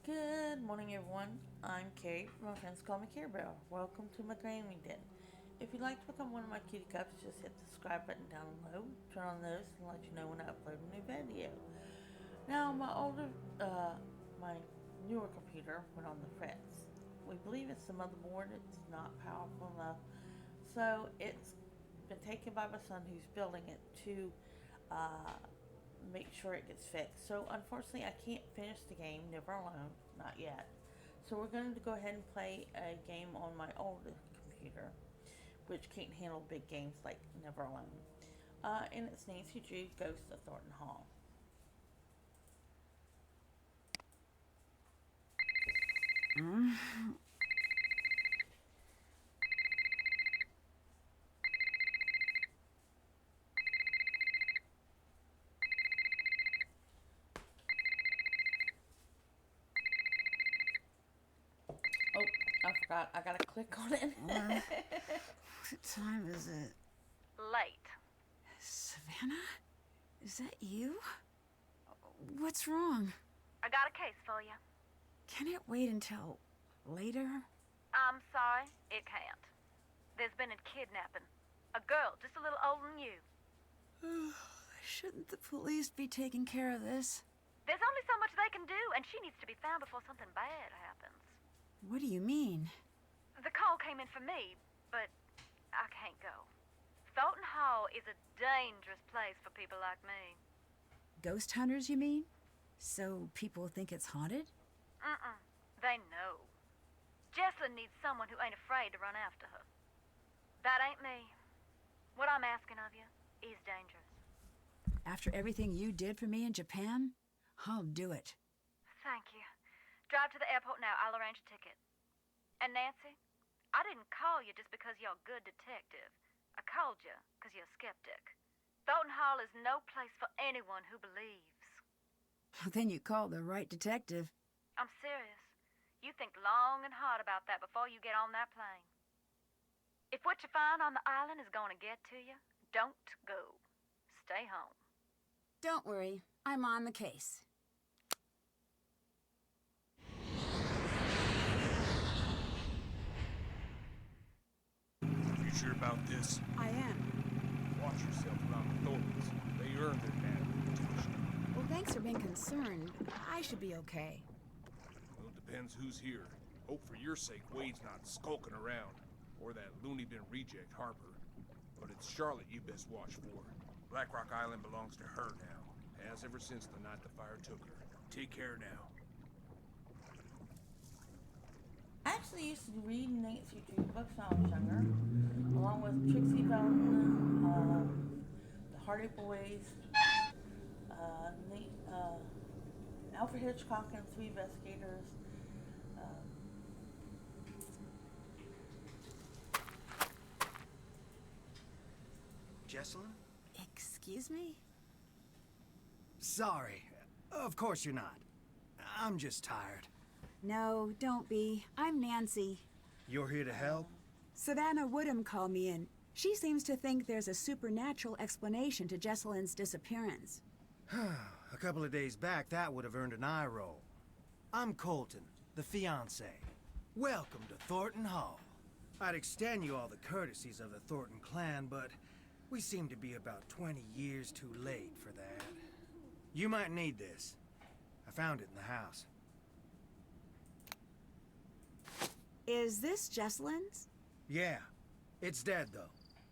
Good morning, everyone. I'm Kate. My friends call me Care Bear. Welcome to my gaming den. If you'd like to become one of my kitty cubs, just hit the subscribe button down below. Turn on those and let you know when I upload a new video. Now, my newer computer went on the fritz. We believe it's the motherboard. It's not powerful enough, so it's been taken by my son, who's building it to uh, make sure it gets fixed. So unfortunately, I can't finish the game, Never Alone, not yet. So we're going to go ahead and play a game on my older computer, which can't handle big games like Never Alone. And it's Nancy Drew, Ghost of Thornton Hall. Oh, I forgot. I gotta click on it. What time is it? Late. Savannah? Is that you? What's wrong? I got a case for you. Can it wait until later? I'm sorry, it can't. There's been a kidnapping. A girl just a little older than you. Shouldn't the police be taking care of this? There's only so much they can do, and she needs to be found before something bad happens. What do you mean? The call came in for me, but I can't go. Thornton Hall is a dangerous place for people like me. Ghost hunters, you mean? So people think it's haunted? They know. Jesslyn needs someone who ain't afraid to run after her. That ain't me. What I'm asking of you is dangerous. After everything you did for me in Japan, I'll do it. Thank you. Drive to the airport now. I'll arrange a ticket. And Nancy, I didn't call you just because you're a good detective. I called you because you're a skeptic. Thornton Hall is no place for anyone who believes. Then you called the right detective. I'm serious. You think long and hard about that before you get on that plane. If what you find on the island is going to get to you, don't go. Stay home. Don't worry, I'm on the case. You sure about this? I am. Watch yourself around the Thorntons. They earned their bad reputation. Well, thanks for being concerned. I should be okay. Well, it depends who's here. Hope for your sake Wade's not skulking around. Or that loony-bin reject Harper. But it's Charlotte you best watch for. Black Rock Island belongs to her now. Has ever since the night the fire took her. Take care now. I actually used to read Nancy Drew books when I was younger, along with Trixie Belton, the Hardy Boys, Alfred Hitchcock and the Three Investigators. Jessalyn? Excuse me? Sorry. Of course you're not. I'm just tired. No, don't be. I'm Nancy. You're here to help? Savannah Woodham called me in. She seems to think there's a supernatural explanation to Jessalyn's disappearance. A couple of days back, that would have earned an eye roll. I'm Colton, the fiancé. Welcome to Thornton Hall. I'd extend you all the courtesies of the Thornton clan, but we seem to be about 20 years too late for that. You might need this. I found it in the house. Is this Jessalyn's? Yeah. It's dead, though.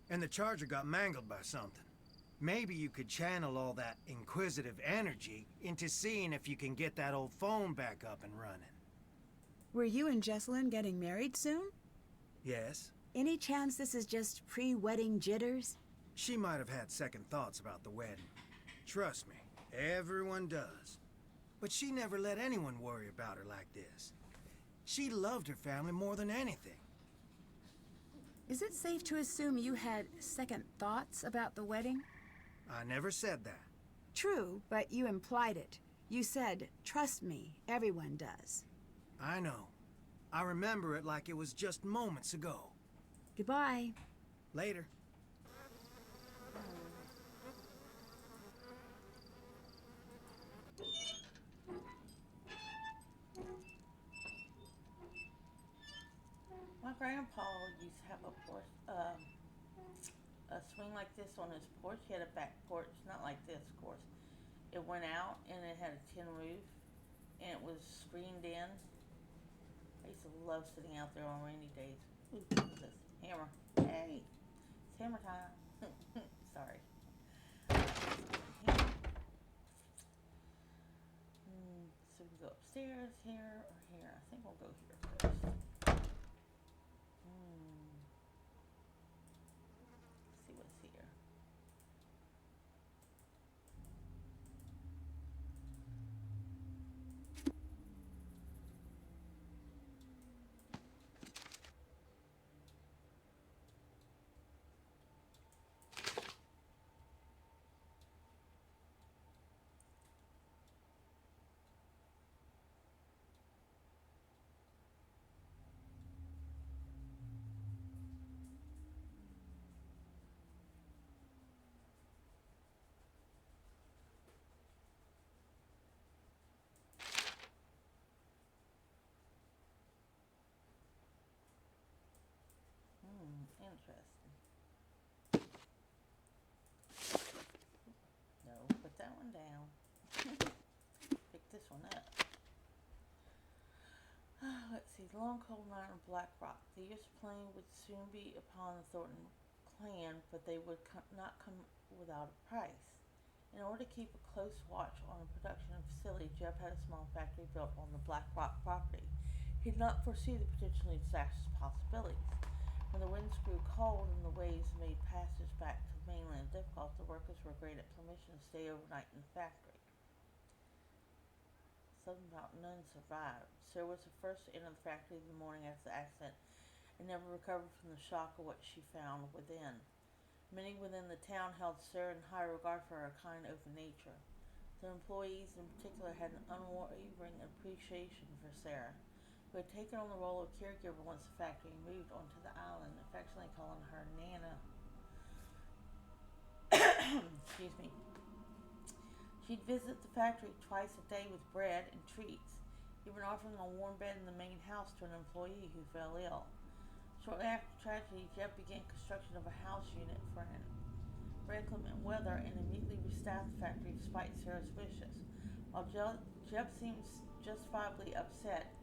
And the charger got mangled by something. Maybe you could channel all that inquisitive energy into seeing if you can get that old phone back up and running. Were you and Jessalyn getting married soon? Yes? Any chance this is just pre-wedding jitters? She might have had second thoughts about the wedding. Trust me, everyone does. But she never let anyone worry about her like this. She loved her family more than anything. Is it safe to assume you had second thoughts about the wedding? I never said that. True, but you implied it. You said, trust me, everyone does. I know. I remember it like it was just moments ago. Goodbye. Later. grandpa used to have a swing like this on his porch. He had a back porch, not like this, of course. It went out and it had a tin roof and it was screened in. I used to love sitting out there on rainy days. Ooh, what is this? Hammer. Hey, it's hammer time. Sorry. Hammer. So we go upstairs, here, or here. I think we'll go here first. See what's here. Interesting. No, put that one down. Pick this one up. Let's see. Long cold night on Black Rock. The years of playing would soon be upon the Thornton clan, but they would not come without a price. In order to keep a close watch on the production facility, Jeb had a small factory built on the Black Rock property. He did not foresee the potentially disastrous possibilities. When the winds grew cold and the waves made passage back to the mainland difficult, the workers were granted permission to stay overnight in the factory. Something about none survived. Sarah was the first to enter the factory the morning after the accident and never recovered from the shock of what she found within. Many within the town held Sarah in high regard for her kind, open nature. The employees in particular had an unwavering appreciation for Sarah, who had taken on the role of caregiver once the factory moved onto the island, affectionately calling her Nana. Excuse me. She'd visit the factory twice a day with bread and treats, even offering a warm bed in the main house to an employee who fell ill. Shortly after the tragedy, Jeb began construction of a house unit for inclement weather and immediately restaffed the factory despite Sarah's wishes. While Jeb seemed justifiably upset,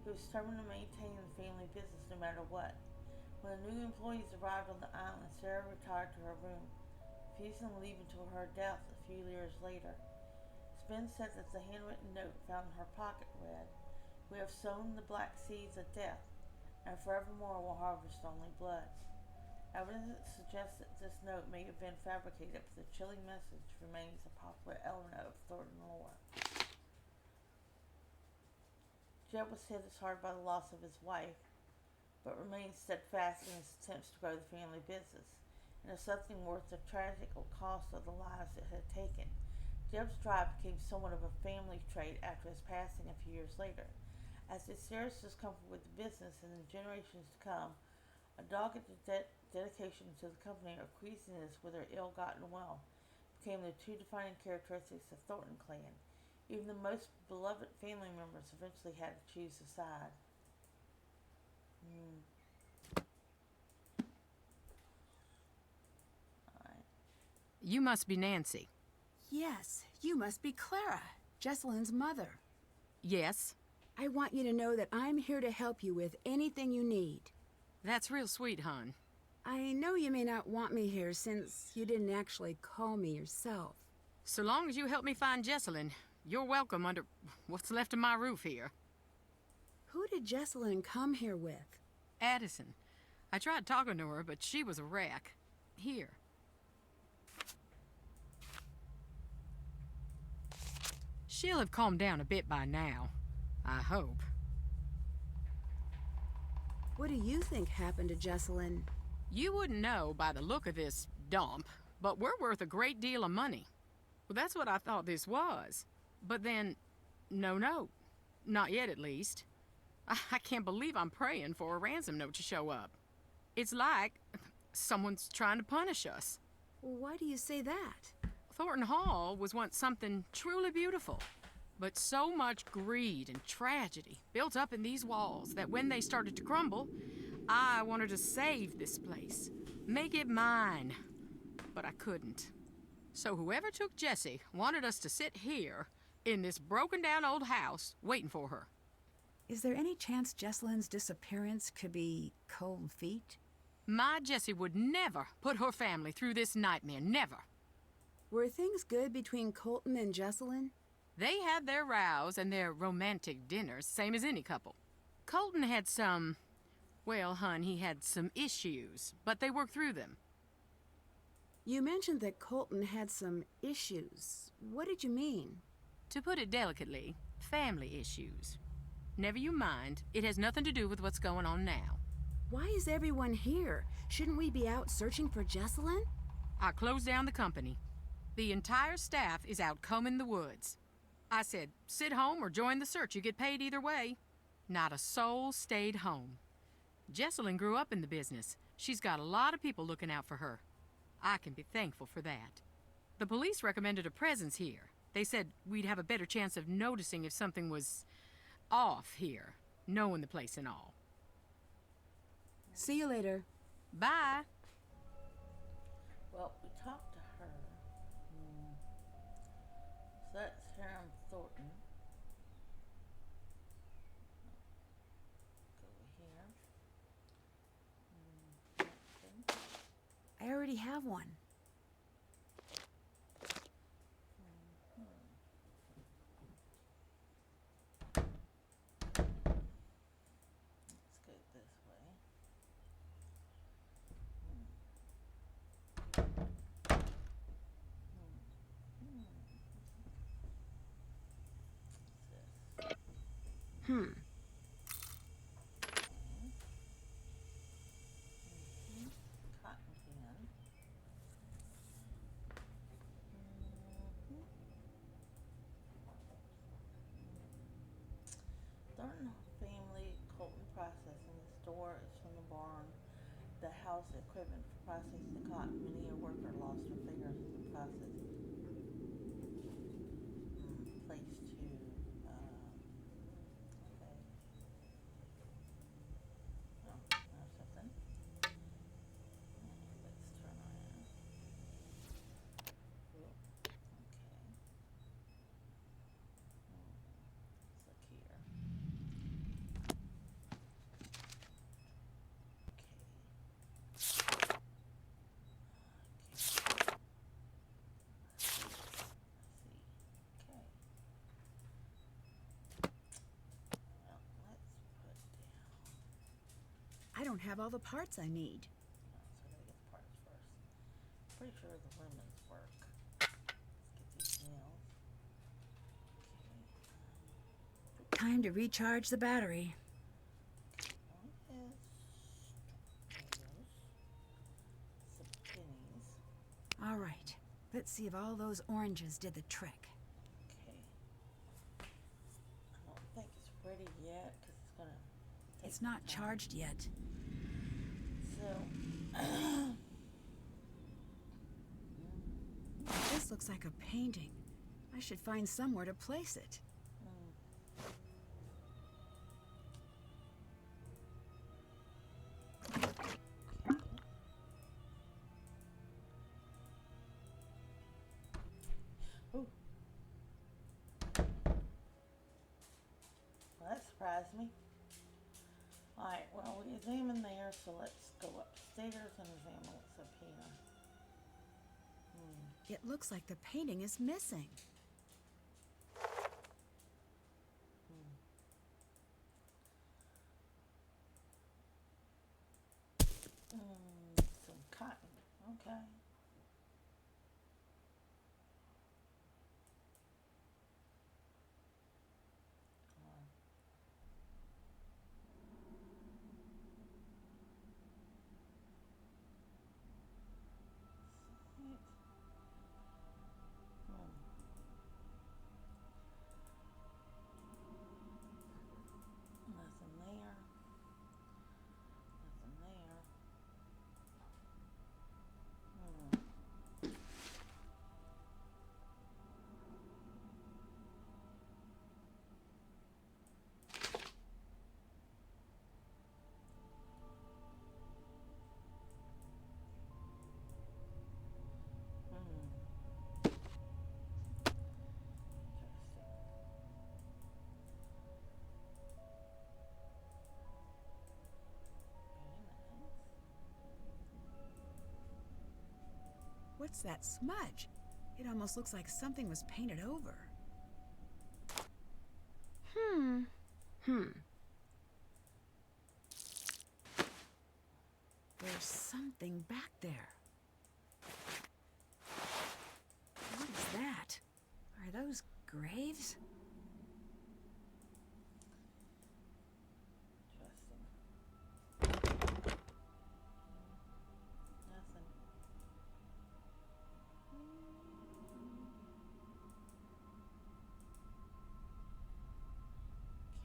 he was determined to maintain the family business no matter what. When the new employees arrived on the island, Sarah retired to her room, refusing to leave until her death a few years later. Spence said that the handwritten note found in her pocket read, "We have sown the black seeds of death, and forevermore will harvest only blood." Evidence suggests that this note may have been fabricated, but the chilling message remains a popular element of Thornton lore. Jeb was hit as hard by the loss of his wife, but remained steadfast in his attempts to grow the family business, and is something worth the tragic cost of the lives it had taken. Jeb's drive became somewhat of a family trait after his passing a few years later. As his serious discomfort with the business in the generations to come, a dogged dedication to the company or queasiness with her ill-gotten wealth became the two defining characteristics of Thornton clan. Even the most beloved family members eventually had to choose a side. Alright. You must be Nancy. Yes, you must be Clara, Jessalyn's mother. Yes. I want you to know that I'm here to help you with anything you need. That's real sweet, hon. I know you may not want me here since you didn't actually call me yourself. So long as you help me find Jessalyn, you're welcome under what's left of my roof here. Who did Jessalyn come here with? Addison. I tried talking to her, but she was a wreck. Here. She'll have calmed down a bit by now. I hope. What do you think happened to Jessalyn? You wouldn't know by the look of this dump, but we're worth a great deal of money. Well, that's what I thought this was. But then, no. Not yet, at least. I can't believe I'm praying for a ransom note to show up. It's like someone's trying to punish us. Well, why do you say that? Thornton Hall was once something truly beautiful. But so much greed and tragedy built up in these walls that when they started to crumble, I wanted to save this place, make it mine, but I couldn't. So whoever took Jessie wanted us to sit here in this broken-down old house waiting for her. Is there any chance Jesselyn's disappearance could be cold feet? My Jessie would never put her family through this nightmare, never. Were things good between Colton and Jesselyn? They had their rows and their romantic dinners, same as any couple. Colton had some... well, hun, he had some issues, but they worked through them. You mentioned that Colton had some issues. What did you mean? To put it delicately, family issues. Never you mind, it has nothing to do with what's going on now. Why is everyone here? Shouldn't we be out searching for Jesselyn? I closed down the company. The entire staff is out combing the woods. I said, sit home or join the search. You get paid either way. Not a soul stayed home. Jesselyn grew up in the business. She's got a lot of people looking out for her. I can be thankful for that. The police recommended a presence here. They said we'd have a better chance of noticing if something was off here, knowing the place and all. See you later. Bye. Well, we talked to her. So that's her on Thornton. Go over here. I already have one. Let's go this way. Cotton candy. Thornton family Colton processing. The store is from the barn. The house equipment for processing the cotton. Many a worker lost her fingers in the process. Place to, okay. Oh, there's something. Let's turn around. Ooh, okay. Let's look here. I don't have all the parts I need. So I gotta get the parts first. Pretty sure the women's work. Let's get these nails. Okay. Time to recharge the battery. One is tomatoes. Some pennies. All right. Let's see if all those oranges did the trick. Okay. I don't think it's ready yet because it's gonna take It's not time. charged yet. So This looks like a painting. I should find somewhere to place it. Ooh. Well, that surprised me. Alright, well, we examined there, so let's go upstairs and examine what's up here. It looks like the painting is missing. Some cotton. Okay. What's that smudge? It almost looks like something was painted over. There's something back there. What is that? Are those graves? Interesting. Nothing.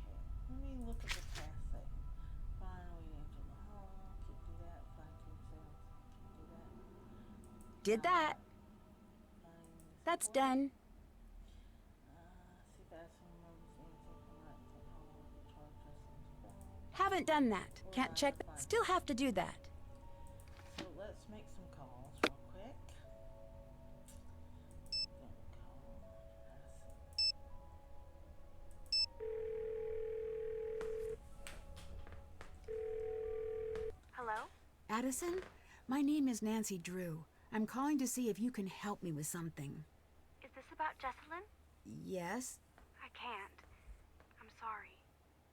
Okay, let me look at the past thing. Fine, we named in the hall. Can't do that. Fine, tube sales. Can't do that. Did that. Fine. That's done. See if Addison remembers anything from that Thornton Hall with the charge Jesselyn's phone. Haven't done that. Can't check. Still have to do that. So let's make some calls real quick. Gonna call Addison. Hello? Addison, my name is Nancy Drew. I'm calling to see if you can help me with something. Is this about Jesselyn? Yes? I can't. I'm sorry.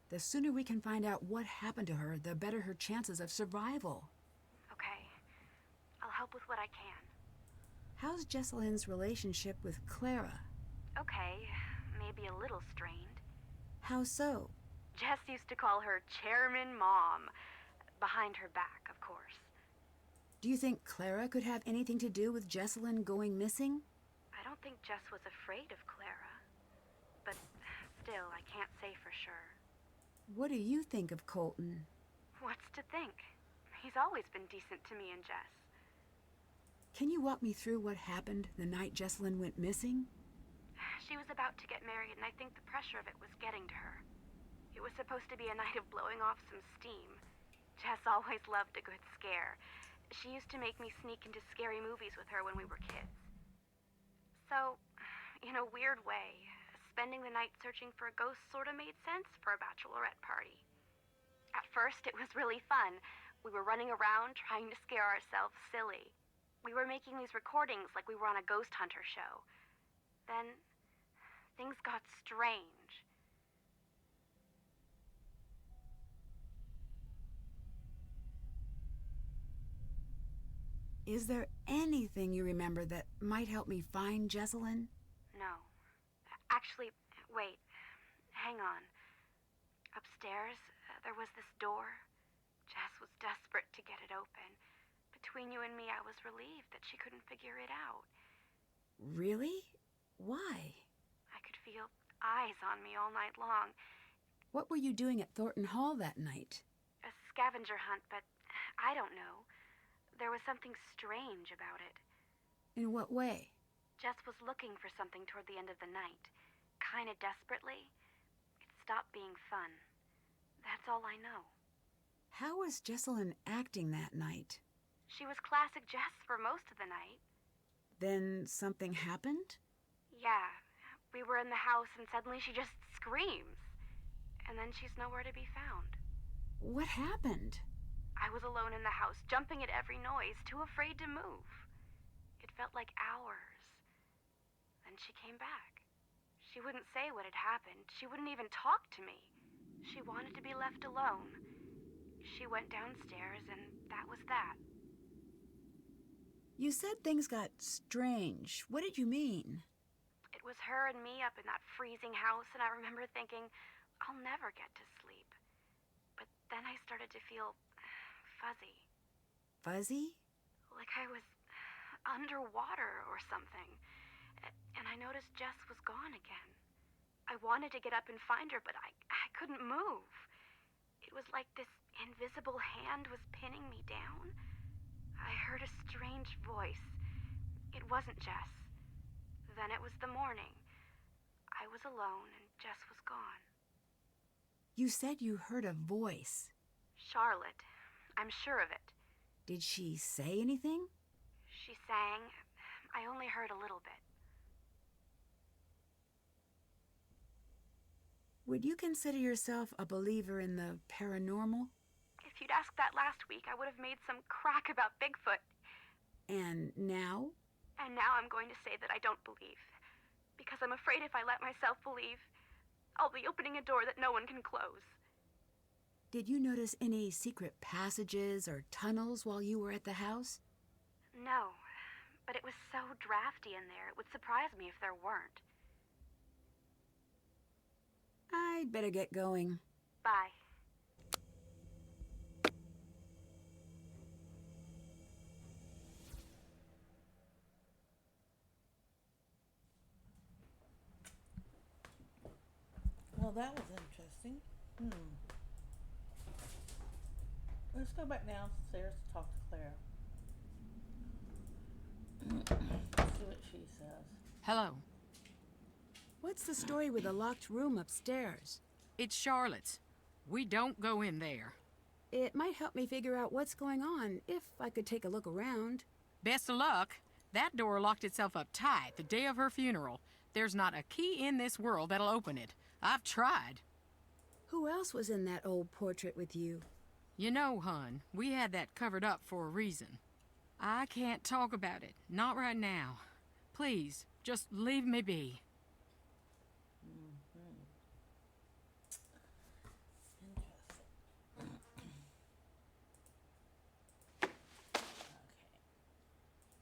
The sooner we can find out what happened to her, the better her chances of survival. Okay. I'll help with what I can. How's Jesselyn's relationship with Clara? Okay. Maybe a little strained. How so? Jess used to call her Chairman Mom. Behind her back, of course. Do you think Clara could have anything to do with Jesselyn going missing? I don't think Jess was afraid of Clara. But still, I can't say for sure. What do you think of Colton? What's to think? He's always been decent to me and Jess. Can you walk me through what happened the night Jesselyn went missing? She was about to get married, and I think the pressure of it was getting to her. It was supposed to be a night of blowing off some steam. Jess always loved a good scare. She used to make me sneak into scary movies with her when we were kids. So, in a weird way, spending the night searching for a ghost sort of made sense for a bachelorette party. At first, it was really fun. We were running around trying to scare ourselves silly. We were making these recordings like we were on a ghost hunter show. Then, things got strange. Is there anything you remember that might help me find Jesselyn? No. Actually, wait. Hang on. Upstairs, there was this door. Jess was desperate to get it open. Between you and me, I was relieved that she couldn't figure it out. Really? Why? I could feel eyes on me all night long. What were you doing at Thornton Hall that night? A scavenger hunt, but I don't know. There was something strange about it. In what way? Jess was looking for something toward the end of the night. Kinda desperately. It stopped being fun. That's all I know. How was Jesselyn acting that night? She was classic Jess for most of the night. Then something happened? Yeah. We were in the house and suddenly she just screams. And then she's nowhere to be found. What happened? I was alone in the house, jumping at every noise, too afraid to move. It felt like hours. Then she came back. She wouldn't say what had happened. She wouldn't even talk to me. She wanted to be left alone. She went downstairs, and that was that. You said things got strange. What did you mean? It was her and me up in that freezing house, and I remember thinking, I'll never get to sleep. But then I started to feel fuzzy. Fuzzy? Like I was underwater or something. And I noticed Jess was gone again. I wanted to get up and find her, but I couldn't move. It was like this invisible hand was pinning me down. I heard a strange voice. It wasn't Jess. Then it was the morning. I was alone and Jess was gone. You said you heard a voice. Charlotte. I'm sure of it. Did she say anything? She sang. I only heard a little bit. Would you consider yourself a believer in the paranormal? If you'd asked that last week, I would have made some crack about Bigfoot. And now? And now I'm going to say that I don't believe. Because I'm afraid if I let myself believe, I'll be opening a door that no one can close. Did you notice any secret passages or tunnels while you were at the house? No, but it was so drafty in there, it would surprise me if there weren't. I'd better get going. Bye. Well, that was interesting. Let's go back downstairs to talk to Clara. Let's see what she says. Hello. What's the story with the locked room upstairs? It's Charlotte's. We don't go in there. It might help me figure out what's going on if I could take a look around. Best of luck. That door locked itself up tight the day of her funeral. There's not a key in this world that'll open it. I've tried. Who else was in that old portrait with you? You know, hon, we had that covered up for a reason. I can't talk about it. Not right now. Please, just leave me be.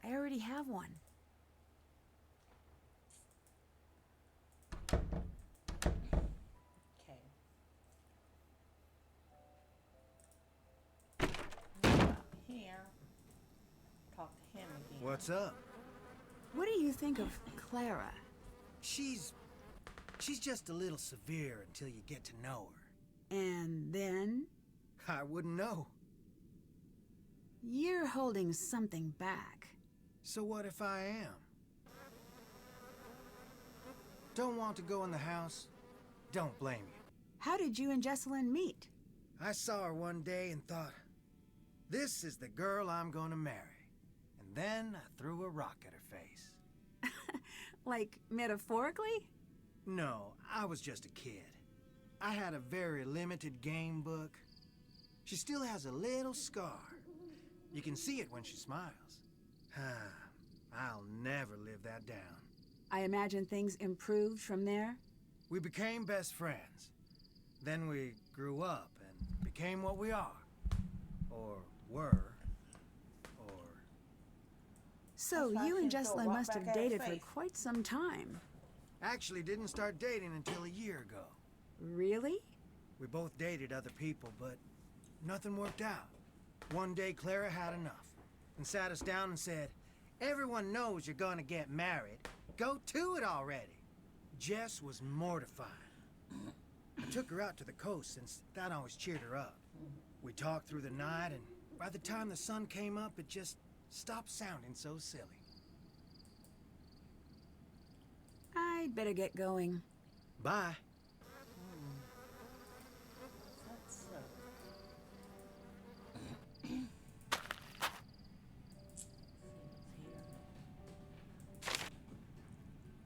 I already have one. Okay. Up here. Talk to him again. What's up? What do you think of Clara? She's just a little severe until you get to know her. And then? I wouldn't know. You're holding something back. So what if I am? Don't want to go in the house? Don't blame you. How did you and Jessalyn meet? I saw her one day and thought, this is the girl I'm gonna marry. And then I threw a rock at her face. Like, metaphorically? No, I was just a kid. I had a very limited game book. She still has a little scar. You can see it when she smiles. I'll never live that down. I imagine things improved from there? We became best friends. Then we grew up and became what we are. Or were. Or... So That's why you she and threw a Jessalyn rock must back have at her dated for face. quite some time. Actually didn't start dating until a year ago. Really? We both dated other people, but nothing worked out. One day Clara had enough and sat us down and said, everyone knows you're gonna get married. Go to it already. Jess was mortified. I took her out to the coast since that always cheered her up. We talked through the night, and by the time the sun came up, it just stopped sounding so silly. I'd better get going. Bye. That's so.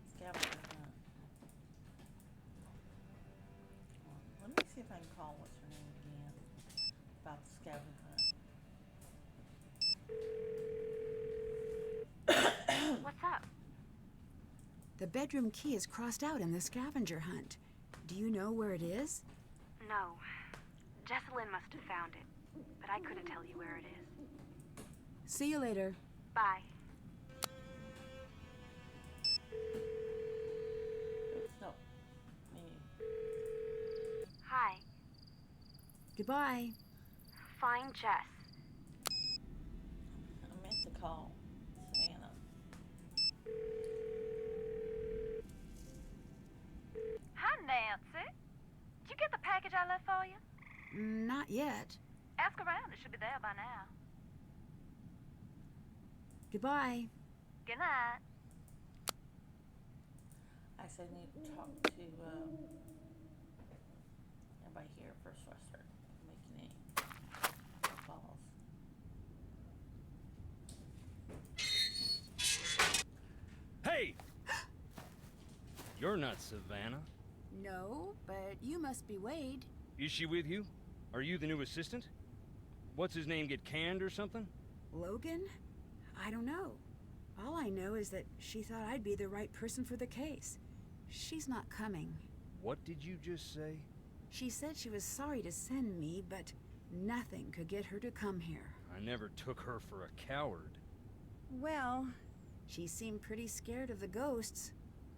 Scavenger hunt. Let me see if I can call what's her name again about the scavenger hunt. What's up? The bedroom key is crossed out in the scavenger hunt. Do you know where it is? No. Jessalyn must have found it, but I couldn't tell you where it is. See you later. Bye. Oops, no. Hi. Goodbye. Find Jess. I meant to call Savannah. Hi, Nancy. Did you get the package I left for you? Not yet. Ask around. It should be there by now. Goodbye. Good night. I said I need to talk to everybody here first before I start making any calls. Hey! You're not Savannah. No, but you must be Wade. Is she with you? Are you the new assistant? What's his name, get canned or something? Logan? I don't know. All I know is that she thought I'd be the right person for the case. She's not coming. What did you just say? She said she was sorry to send me, but nothing could get her to come here. I never took her for a coward. Well, she seemed pretty scared of the ghosts.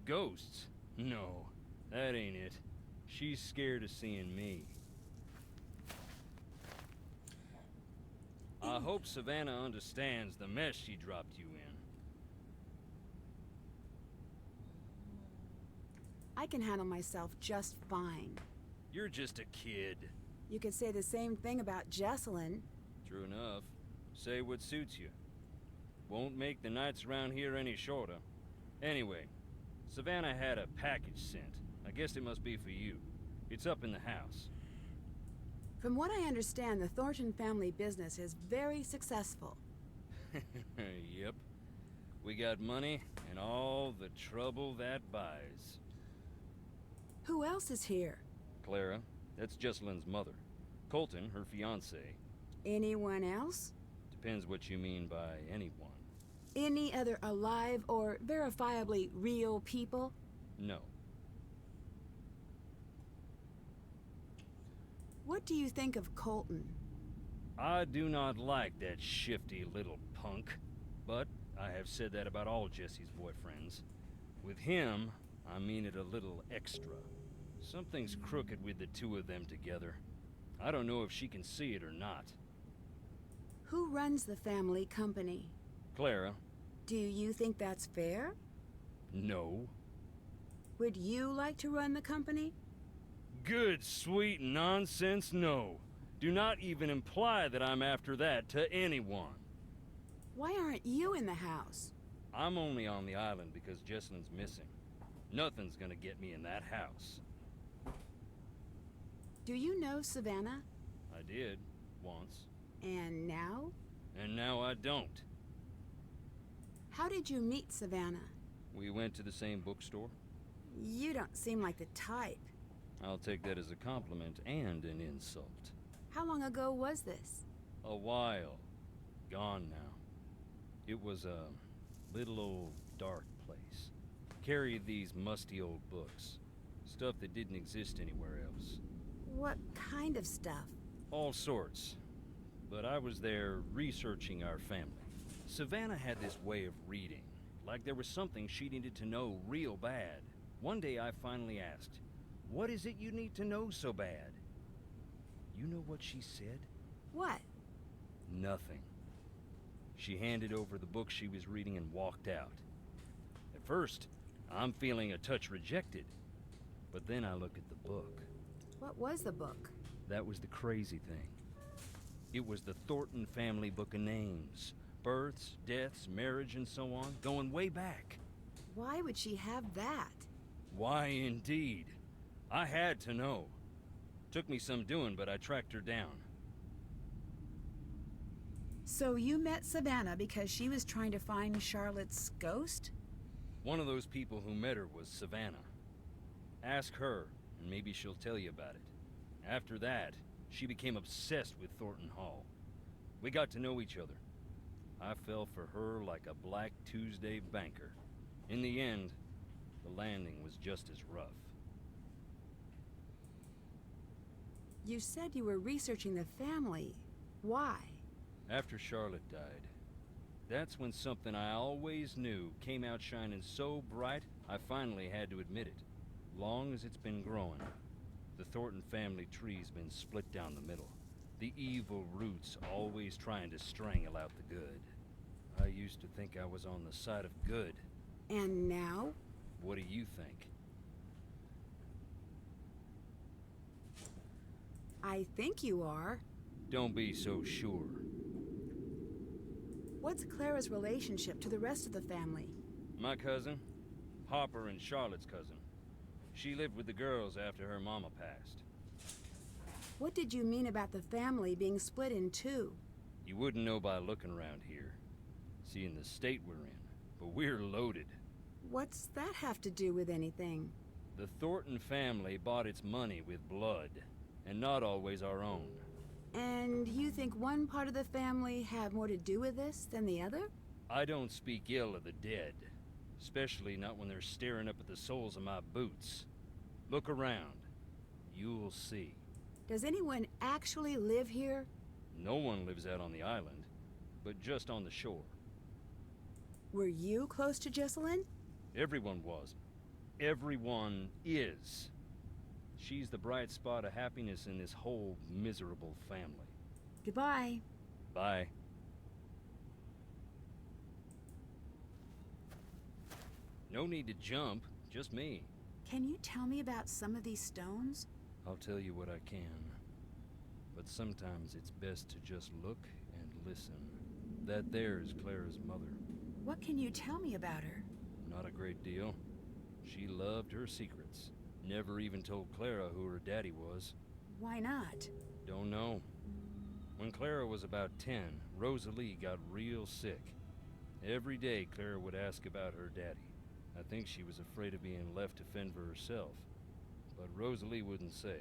Ghosts? No, that ain't it. She's scared of seeing me. I hope Savannah understands the mess she dropped you in. I can handle myself just fine. You're just a kid. You could say the same thing about Jessalyn. True enough. Say what suits you. Won't make the nights around here any shorter. Anyway, Savannah had a package sent. I guess it must be for you. It's up in the house. From what I understand, the Thornton family business is very successful. Yep. We got money and all the trouble that buys. Who else is here? Clara, that's Jessalyn's mother. Colton, her fiancé. Anyone else? Depends what you mean by anyone. Any other alive or verifiably real people? No. What do you think of Colton? I do not like that shifty little punk, but I have said that about all Jesse's boyfriends. With him, I mean it a little extra. Something's crooked with the two of them together. I don't know if she can see it or not. Who runs the family company? Clara. Do you think that's fair? No. Would you like to run the company? Good, sweet nonsense, no. Do not even imply that I'm after that to anyone. Why aren't you in the house? I'm only on the island because Jessalyn's missing. Nothing's gonna get me in that house. Do you know Savannah? I did, once. And now? And now I don't. How did you meet Savannah? We went to the same bookstore. You don't seem like the type. I'll take that as a compliment and an insult. How long ago was this? A while. Gone now. It was a little old dark place. Carried these musty old books. Stuff that didn't exist anywhere else. What kind of stuff? All sorts. But I was there researching our family. Savannah had this way of reading, like there was something she needed to know real bad. One day I finally asked, "What is it you need to know so bad?" You know what she said? What? Nothing. She handed over the book she was reading and walked out. At first, I'm feeling a touch rejected. But then I look at the book. What was the book? That was the crazy thing. It was the Thornton family book of names. Births, deaths, marriage, and so on, going way back. Why would she have that? Why, indeed. I had to know. Took me some doing, but I tracked her down. So you met Savannah because she was trying to find Charlotte's ghost? One of those people who met her was Savannah. Ask her, and maybe she'll tell you about it. After that, she became obsessed with Thornton Hall. We got to know each other. I fell for her like a Black Tuesday banker. In the end, the landing was just as rough. You said you were researching the family. Why? After Charlotte died, that's when something I always knew came out shining so bright, I finally had to admit it. Long as it's been growing, the Thornton family tree's been split down the middle. The evil roots always trying to strangle out the good. I used to think I was on the side of good. And now? What do you think? I think you are. Don't be so sure. What's Clara's relationship to the rest of the family? My cousin, Harper and Charlotte's cousin. She lived with the girls after her mama passed. What did you mean about the family being split in two? You wouldn't know by looking around here. Seeing the state we're in, but we're loaded. What's that have to do with anything? The Thornton family bought its money with blood, and not always our own. And you think one part of the family had more to do with this than the other? I don't speak ill of the dead, especially not when they're staring up at the soles of my boots. Look around. You'll see. Does anyone actually live here? No one lives out on the island, but just on the shore. Were you close to Jesselyn? Everyone was. Everyone is. She's the bright spot of happiness in this whole miserable family. Goodbye. Bye. No need to jump, just me. Can you tell me about some of these stones? I'll tell you what I can. But sometimes it's best to just look and listen. That there is Clara's mother. What can you tell me about her? Not a great deal. She loved her secrets. Never even told Clara who her daddy was. Why not? Don't know. When Clara was about 10, Rosalie got real sick. Every day Clara would ask about her daddy. I think she was afraid of being left to fend for herself. But Rosalie wouldn't say.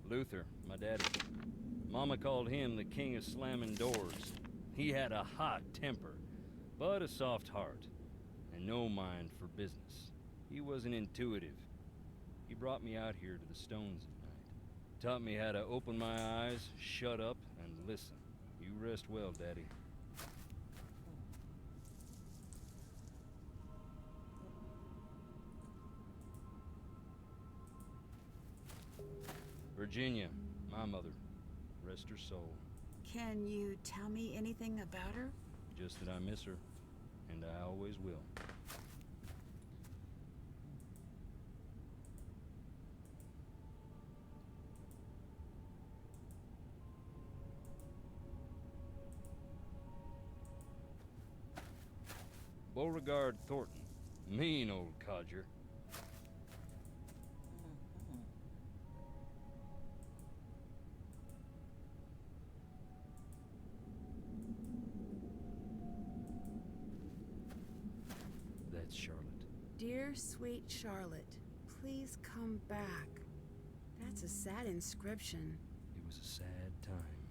Luther, my daddy. Mama called him the king of slamming doors. He had a hot temper, but a soft heart, and no mind for business. He wasn't intuitive. He brought me out here to the stones at night. Taught me how to open my eyes, shut up, and listen. You rest well, Daddy. Virginia, my mother. Rest her soul. Can you tell me anything about her? Just that I miss her, and I always will. Beauregard Thornton. Mean old codger. That's Charlotte. Dear sweet Charlotte, please come back. That's a sad inscription. It was a sad time.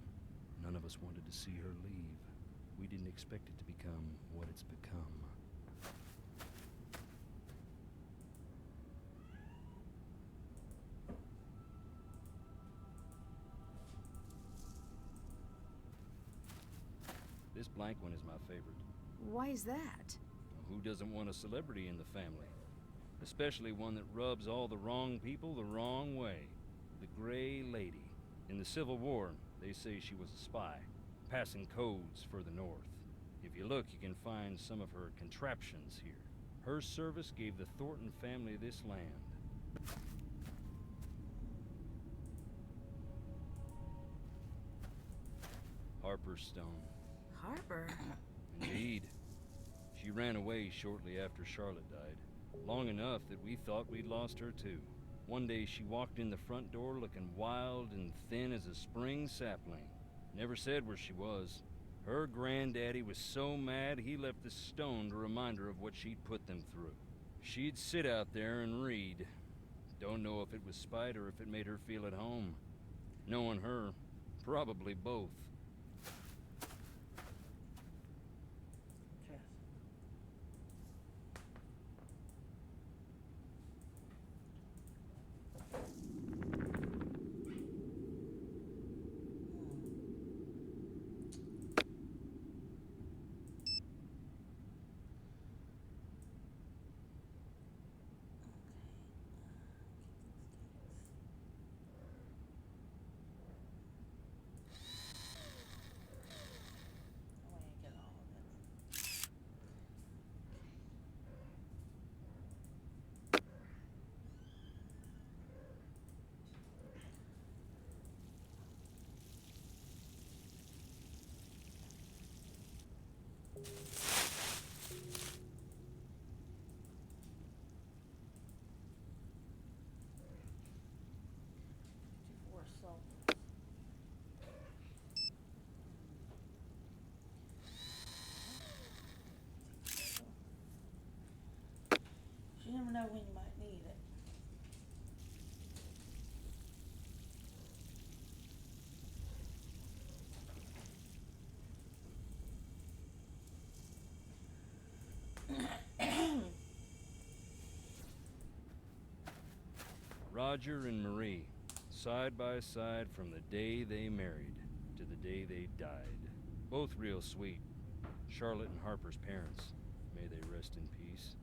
None of us wanted to see her leave. We didn't expect it to become what it's become. This blank one is my favorite. Why is that? Who doesn't want a celebrity in the family? Especially one that rubs all the wrong people the wrong way. The Gray Lady. In the Civil War, they say she was a spy, passing codes for the North. If you look, you can find some of her contraptions here. Her service gave the Thornton family this land. Harper Stone. Harper? Indeed. She ran away shortly after Charlotte died. Long enough that we thought we'd lost her too. One day she walked in the front door looking wild and thin as a spring sapling. Never said where she was. Her granddaddy was so mad he left the stone to remind her of what she'd put them through. She'd sit out there and read. Don't know if it was spite or if it made her feel at home. Knowing her, probably both. Chess. I want to get all of it. know when you might need it. Roger and Marie, side by side from the day they married to the day they died. Both real sweet. Charlotte and Harper's parents. May they rest in peace.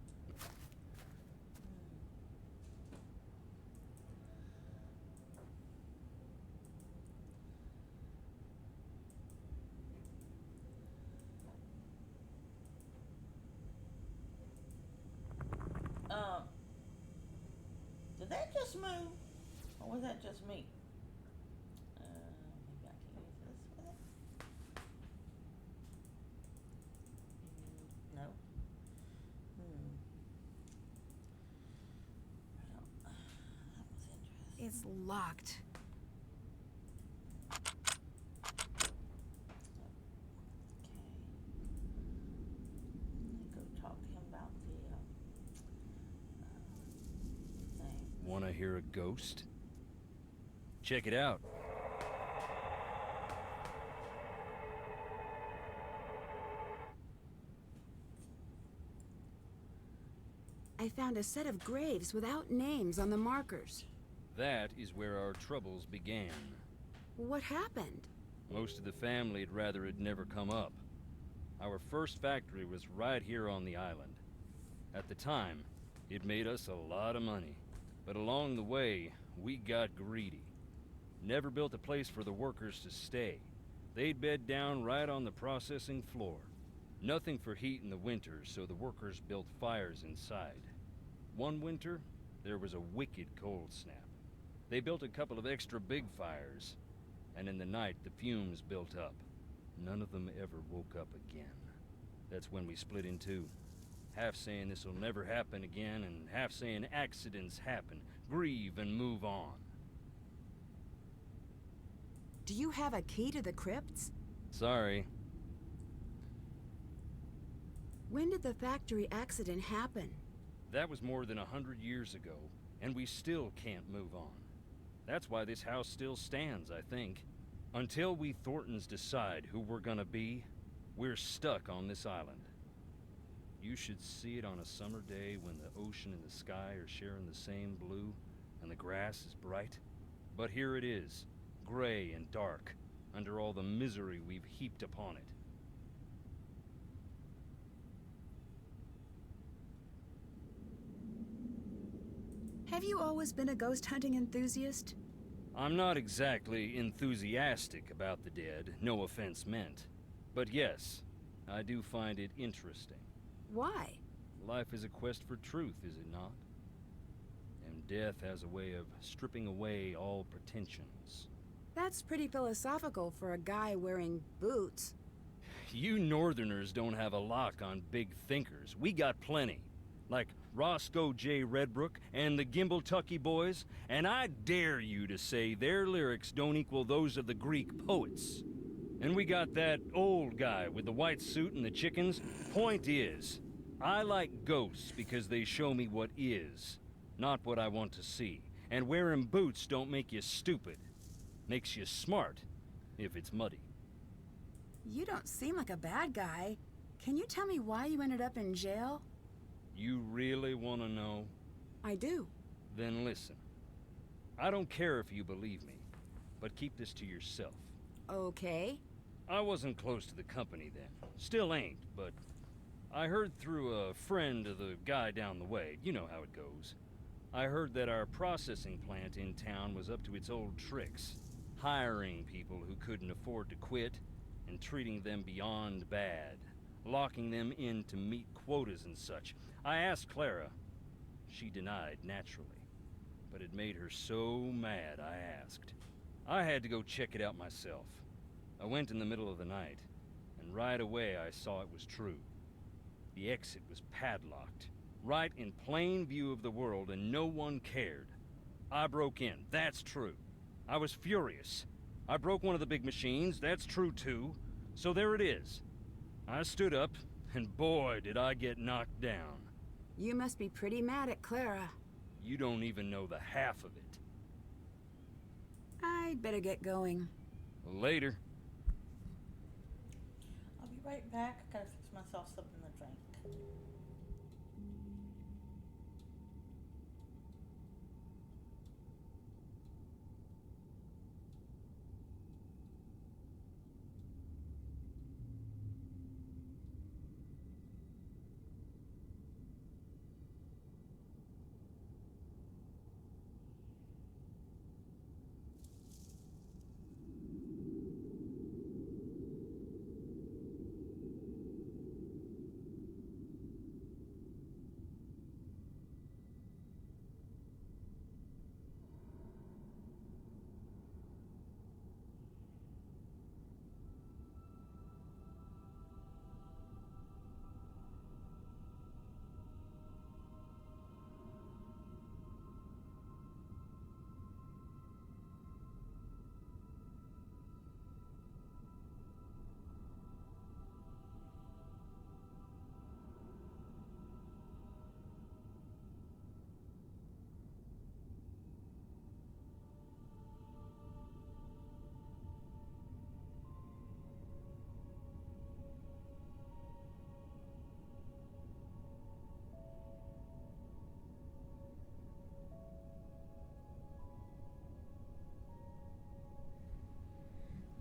Did that just move? Or was that just me? Maybe I can use this with it. No. Well, that was interesting. It's locked. Go talk to him about the thing. Wanna hear a ghost? Check it out. I found a set of graves without names on the markers. That is where our troubles began. What happened? Most of the family'd rather it never come up. Our first factory was right here on the island. At the time, it made us a lot of money. But along the way, we got greedy. Never built a place for the workers to stay. They'd bed down right on the processing floor. Nothing for heat in the winter, so the workers built fires inside. One winter, there was a wicked cold snap. They built a couple of extra big fires, and in the night the fumes built up. None of them ever woke up again. That's when we split in two. Half saying this'll never happen again, and half saying accidents happen. Grieve and move on. Do you have a key to the crypts? Sorry. When did the factory accident happen? That was more than 100 years ago, and we still can't move on. That's why this house still stands, I think. Until we Thorntons decide who we're gonna be, we're stuck on this island. You should see it on a summer day when the ocean and the sky are sharing the same blue, and the grass is bright. But here it is, gray and dark, under all the misery we've heaped upon it. Have you always been a ghost hunting enthusiast? I'm not exactly enthusiastic about the dead, no offense meant. But yes, I do find it interesting. Why? Life is a quest for truth, is it not? And death has a way of stripping away all pretensions. That's pretty philosophical for a guy wearing boots. You Northerners don't have a lock on big thinkers. We got plenty. Like Roscoe J. Redbrook and the Gimbaltucky Boys, and I dare you to say their lyrics don't equal those of the Greek poets. And we got that old guy with the white suit and the chickens. Point is, I like ghosts because they show me what is, not what I want to see. And wearing boots don't make you stupid. Makes you smart, if it's muddy. You don't seem like a bad guy. Can you tell me why you ended up in jail? You really want to know? I do. Then listen. I don't care if you believe me, but keep this to yourself. Okay. I wasn't close to the company then. Still ain't, but I heard through a friend of the guy down the way. You know how it goes. I heard that our processing plant in town was up to its old tricks, hiring people who couldn't afford to quit and treating them beyond bad, locking them in to meet quotas and such. I asked Clara. She denied, naturally. But it made her so mad, I asked. I had to go check it out myself. I went in the middle of the night, and right away I saw it was true. The exit was padlocked, right in plain view of the world, and no one cared. I broke in, that's true. I was furious. I broke one of the big machines, that's true too. So there it is. I stood up, and boy, did I get knocked down. You must be pretty mad at Clara. You don't even know the half of it. I'd better get going. Later. I'll be right back. I gotta fix myself something to drink.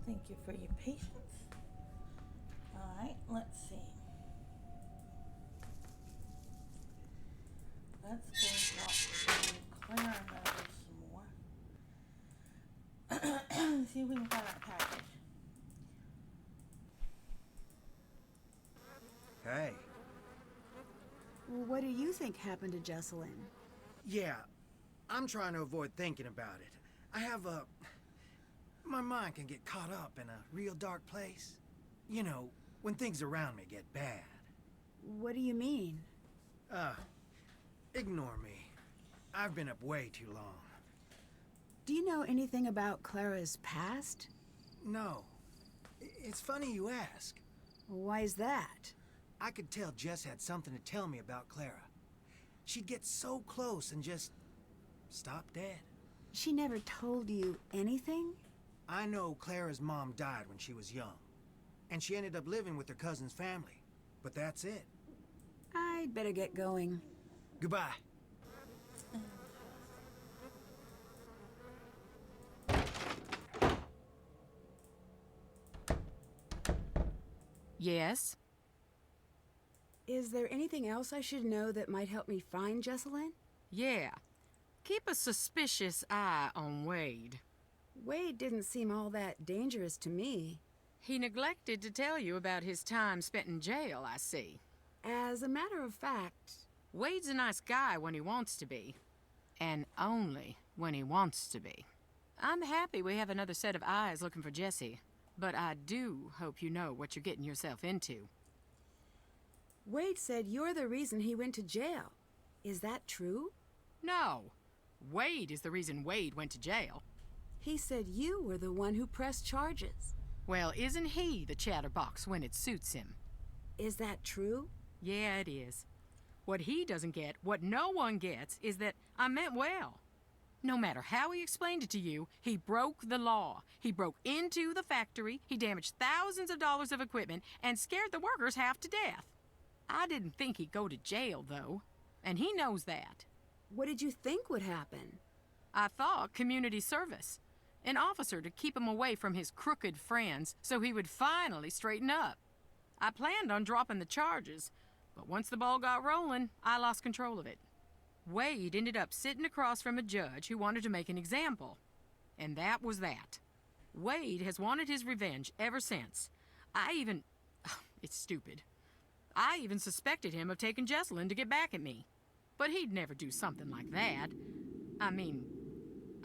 Thank you for your patience. Alright, let's see. Let's go talk to Clara some more. See if we can find our package. Hey. Well, what do you think happened to Jesselyn? Yeah, I'm trying to avoid thinking about it. I have a... My mind can get caught up in a real dark place. You know, when things around me get bad. What do you mean? Ignore me. I've been up way too long. Do you know anything about Clara's past? No. It's funny you ask. Why is that? I could tell Jess had something to tell me about Clara. She'd get so close and just stop dead. She never told you anything? I know Clara's mom died when she was young, and she ended up living with her cousin's family. But that's it. I'd better get going. Goodbye. Yes? Is there anything else I should know that might help me find Jesselyn? Yeah. Keep a suspicious eye on Wade. Wade didn't seem all that dangerous to me. He neglected to tell you about his time spent in jail, I see. As a matter of fact... Wade's a nice guy when he wants to be. And only when he wants to be. I'm happy we have another set of eyes looking for Jesse. But I do hope you know what you're getting yourself into. Wade said you're the reason he went to jail. Is that true? No. Wade is the reason Wade went to jail. He said you were the one who pressed charges. Well, isn't he the chatterbox when it suits him? Is that true? Yeah, it is. What he doesn't get, what no one gets, is that I meant well. No matter how he explained it to you, he broke the law. He broke into the factory, he damaged thousands of dollars of equipment, and scared the workers half to death. I didn't think he'd go to jail, though. And he knows that. What did you think would happen? I thought community service. An officer to keep him away from his crooked friends so he would finally straighten up. I planned on dropping the charges, but once the ball got rolling, I lost control of it. Wade ended up sitting across from a judge who wanted to make an example. And that was that. Wade has wanted his revenge ever since. It's stupid. I even suspected him of taking Jesselyn to get back at me. But he'd never do something like that. I mean,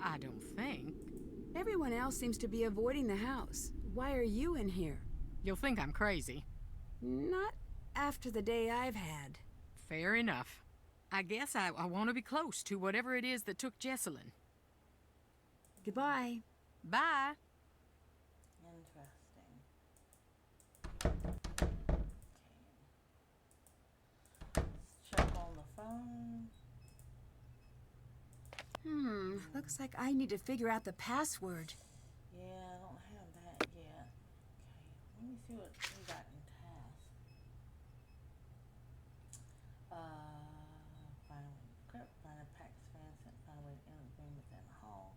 I don't think. Everyone else seems to be avoiding the house. Why are you in here? You'll think I'm crazy. Not after the day I've had. Fair enough. I guess I want to be close to whatever it is that took Jesselyn. Goodbye. Bye. Interesting. Okay. Let's check on the phone. Looks like I need to figure out the password. Yeah, I don't have that yet. Okay, let me see what we got in task. Find a way to crypt, find a pack's fan, find a way to enter the room within the hall.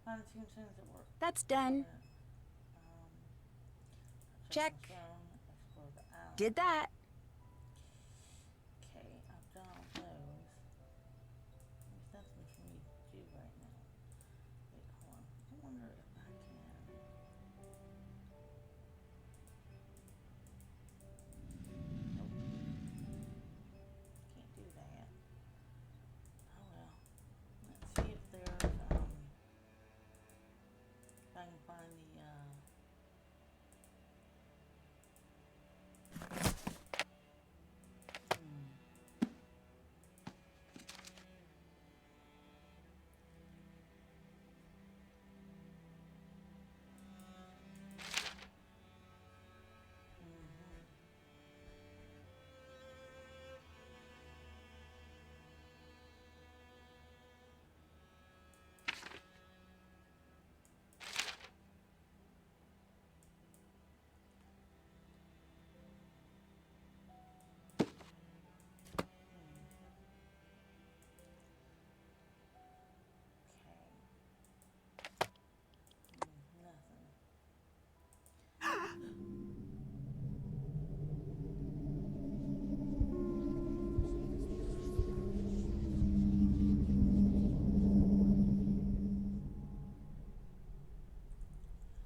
Find the tombstones that work. That's done. Check. Explore the island. Did that. Okay, I've done all those. There's nothing for me to do right now. Wait, hold on. I wonder if I can. Nope. Can't do that. Oh well. Let's see if there's, if I can find the, nothing.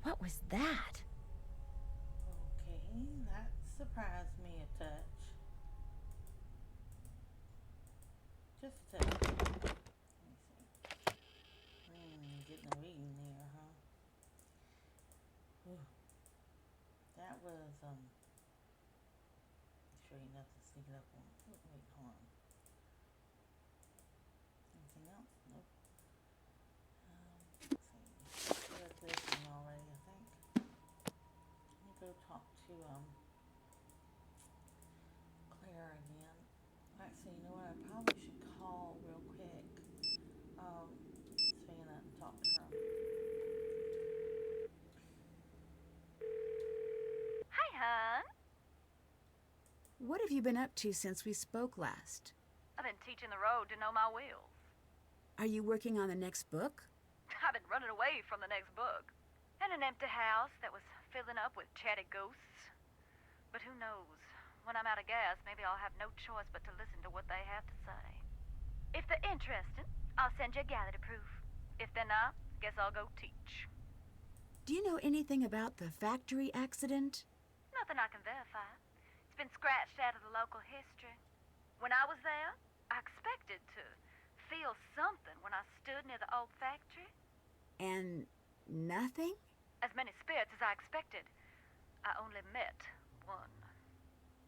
What was that? Okay, that surprised me a touch. Just a touch. Let me see. Getting a reading there, huh? Whew. That was, sure ain't nothing sneaking up on. Wait, hold on. Anything else? Nope. Let's see. I read this one already, I think. Let me go talk to, Claire again. Actually, you know what? I probably should call real quick, Savannah and talk to her. Hi, hon. What have you been up to since we spoke last? I've been teaching the road to know my wheels. Are you working on the next book? I've been running away from the next book. In an empty house that was filling up with chatty ghosts. But who knows? When I'm out of gas, maybe I'll have no choice but to listen to what they have to say. If they're interested, I'll send you a galley to proof. If they're not, guess I'll go teach. Do you know anything about the factory accident? Nothing I can verify. It's been scratched out of the local history. When I was there, I expected to feel something when I stood near the old factory. And nothing? As many spirits as I expected. I only met one.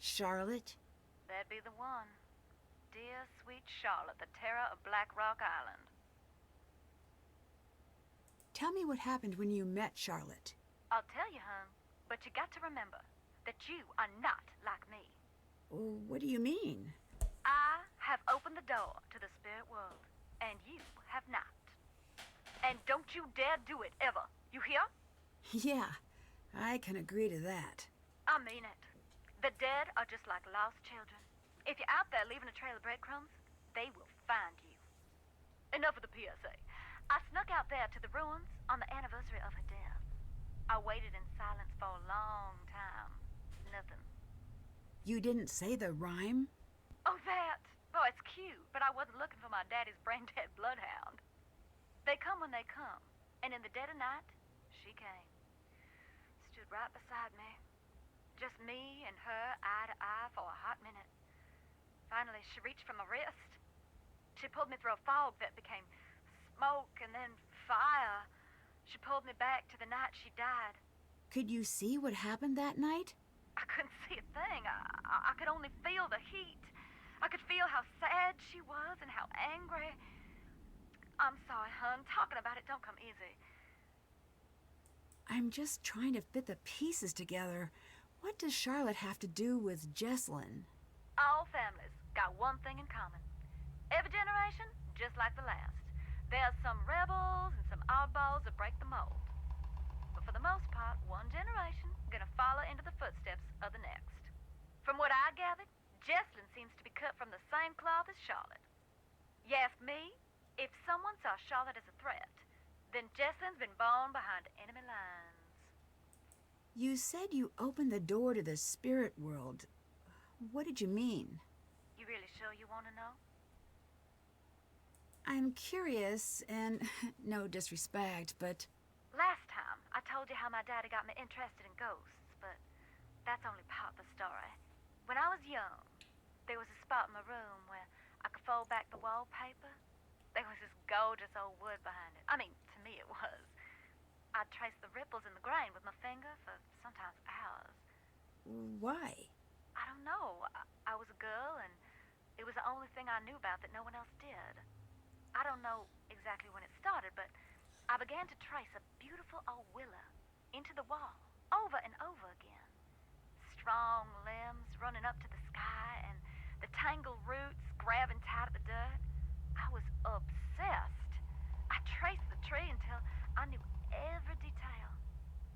Charlotte? That'd be the one. Dear, sweet Charlotte, the terror of Black Rock Island. Tell me what happened when you met Charlotte. I'll tell you, hon, but you got to remember that you are not like me. Oh, what do you mean? I have opened the door to the spirit world, and you have not. And don't you dare do it, ever. You hear? Yeah, I can agree to that. I mean it. The dead are just like lost children. If you're out there leaving a trail of breadcrumbs, they will find you. Enough of the PSA. I snuck out there to the ruins on the anniversary of her death. I waited in silence for a long time. Nothing. You didn't say the rhyme? Oh, that. Oh, it's cute, but I wasn't looking for my daddy's brain-dead bloodhound. They come when they come, and in the dead of night, she came. Stood right beside me. Just me and her, eye to eye, for a hot minute. Finally, she reached for my wrist. She pulled me through a fog that became smoke and then fire. She pulled me back to the night she died. Could you see what happened that night? I couldn't see a thing. I could only feel the heat. I could feel how sad she was and how angry. I'm sorry, hon. Talking about it don't come easy. I'm just trying to fit the pieces together. What does Charlotte have to do with Jessalyn? All families got one thing in common. Every generation, just like the last. There's some rebels and some oddballs that break the mold. But for the most part, one generation gonna follow into the footsteps of the next. From what I gathered, Jesslyn seems to be cut from the same cloth as Charlotte. You ask me, if someone saw Charlotte as a threat, then Jesslyn's been born behind enemy lines. You said you opened the door to the spirit world. What did you mean? You really sure you want to know? I'm curious, and no disrespect, but Last time, I told you how my daddy got me interested in ghosts, but that's only part of the story. When I was young, there was a spot in my room where I could fold back the wallpaper. There was this gorgeous old wood behind it. I mean, to me it was. I'd trace the ripples in the grain with my finger for sometimes hours. why? I don't know. I was a girl, and it was the only thing I knew about that no one else did. I don't know exactly when it started, but I began to trace a beautiful old willow into the wall, over and over again. Strong limbs running up to the sky, and the tangled roots grabbing tight at the dirt. I was obsessed. I traced the tree until I knew every detail.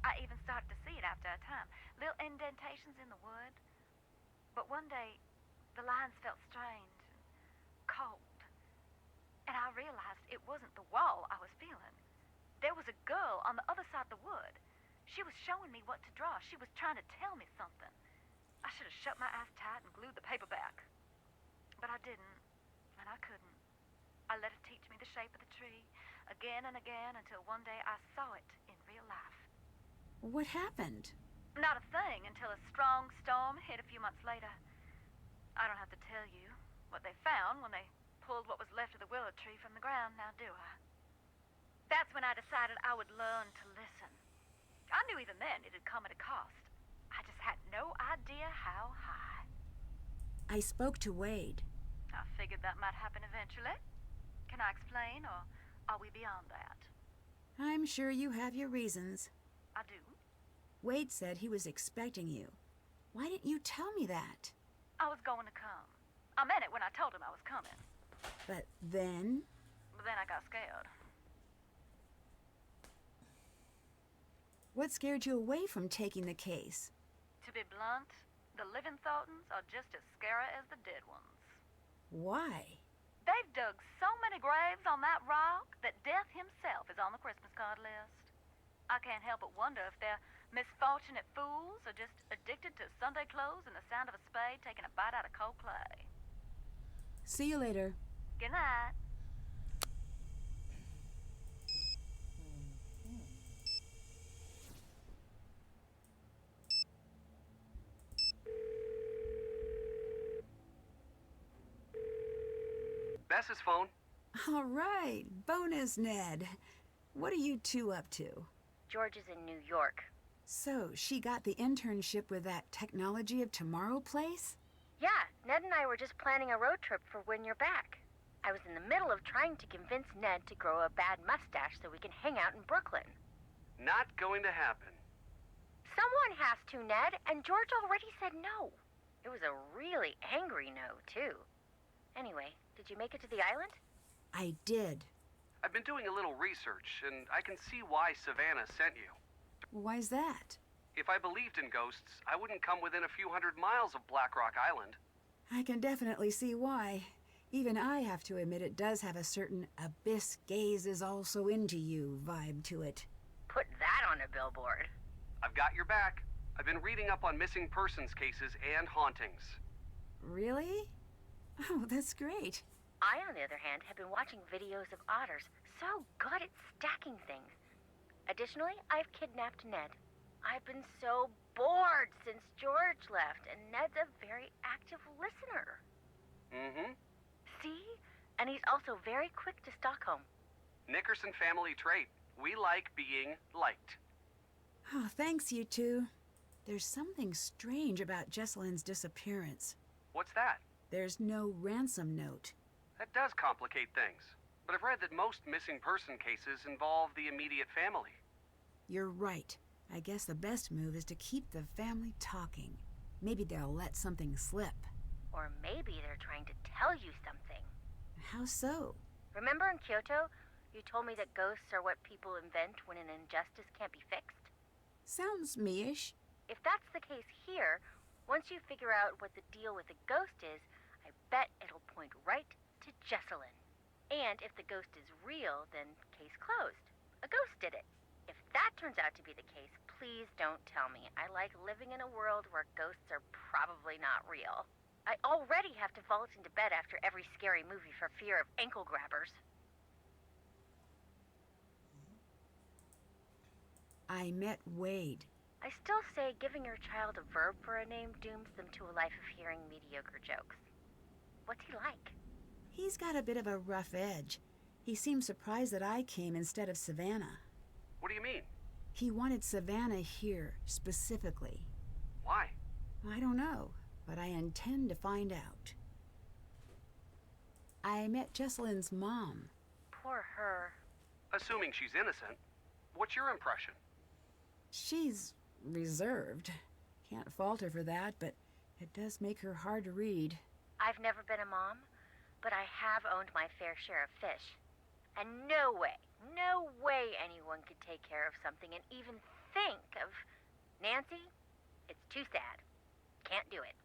I even started to see it after a time, little indentations in the wood. But one day, the lines felt strange and cold, and I realized it wasn't the wall I was feeling. There was a girl on the other side of the wood. She was showing me what to draw. She was trying to tell me something. I should have shut my eyes tight and glued the paper back. But I didn't, and I couldn't. I let it teach me the shape of the tree, again and again, until one day I saw it in real life. What happened? Not a thing until a strong storm hit a few months later. I don't have to tell you what they found when they pulled what was left of the willow tree from the ground, now do I? That's when I decided I would learn to listen. I knew even then it had come at a cost. I just had no idea how high. I spoke to Wade. I figured that might happen eventually. Can I explain, or are we beyond that? I'm sure you have your reasons. I do. Wade said he was expecting you. Why didn't you tell me that? I was going to come. I meant it when I told him I was coming. But then? But then I got scared. What scared you away from taking the case? To be blunt, the living Thorntons are just as scary as the dead ones. Why? They've dug so many graves on that rock that death himself is on the Christmas card list. I can't help but wonder if they're misfortunate fools or just addicted to Sunday clothes and the sound of a spade taking a bite out of cold clay. See you later. Good night. Bess's phone. All right, bonus Ned. What are you two up to? George is in New York. So, she got the internship with that Technology of Tomorrow place? Yeah, Ned and I were just planning a road trip for when you're back. I was in the middle of trying to convince Ned to grow a bad mustache so we can hang out in Brooklyn. Not going to happen. Someone has to, Ned, and George already said no. It was a really angry no, too. Anyway, did you make it to the island? I did. I've been doing a little research, and I can see why Savannah sent you. Why's that? If I believed in ghosts, I wouldn't come within a few hundred miles of Black Rock Island. I can definitely see why. Even I have to admit it does have a certain abyss gaze is also into you vibe to it. Put that on a billboard. I've got your back. I've been reading up on missing persons cases and hauntings. Really? Oh, that's great. I, on the other hand, have been watching videos of otters so good at stacking things. Additionally, I've kidnapped Ned. I've been so bored since George left, and Ned's a very active listener. Mm-hmm. See? And he's also very quick to Stockholm. Nickerson family trait. We like being liked. Oh, thanks, you two. There's something strange about Jesselyn's disappearance. What's that? There's no ransom note. That does complicate things. But I've read that most missing person cases involve the immediate family. You're right. I guess the best move is to keep the family talking. Maybe they'll let something slip. Or maybe they're trying to tell you something. How so? Remember in Kyoto, you told me that ghosts are what people invent when an injustice can't be fixed? Sounds me-ish. If that's the case here, once you figure out what the deal with the ghost is, I bet it'll point right to Jesselyn. And if the ghost is real, then case closed. A ghost did it. If that turns out to be the case, please don't tell me. I like living in a world where ghosts are probably not real. I already have to vault into bed after every scary movie for fear of ankle grabbers. I met Wade. I still say giving your child a verb for a name dooms them to a life of hearing mediocre jokes. What's he like? He's got a bit of a rough edge. He seemed surprised that I came instead of Savannah. What do you mean? He wanted Savannah here, specifically. Why? I don't know, but I intend to find out. I met Jesselyn's mom. Poor her. Assuming she's innocent, what's your impression? She's reserved. Can't fault her for that, but it does make her hard to read. I've never been a mom, but I have owned my fair share of fish. And no way anyone could take care of something and even think of... Nancy, it's too sad. Can't do it.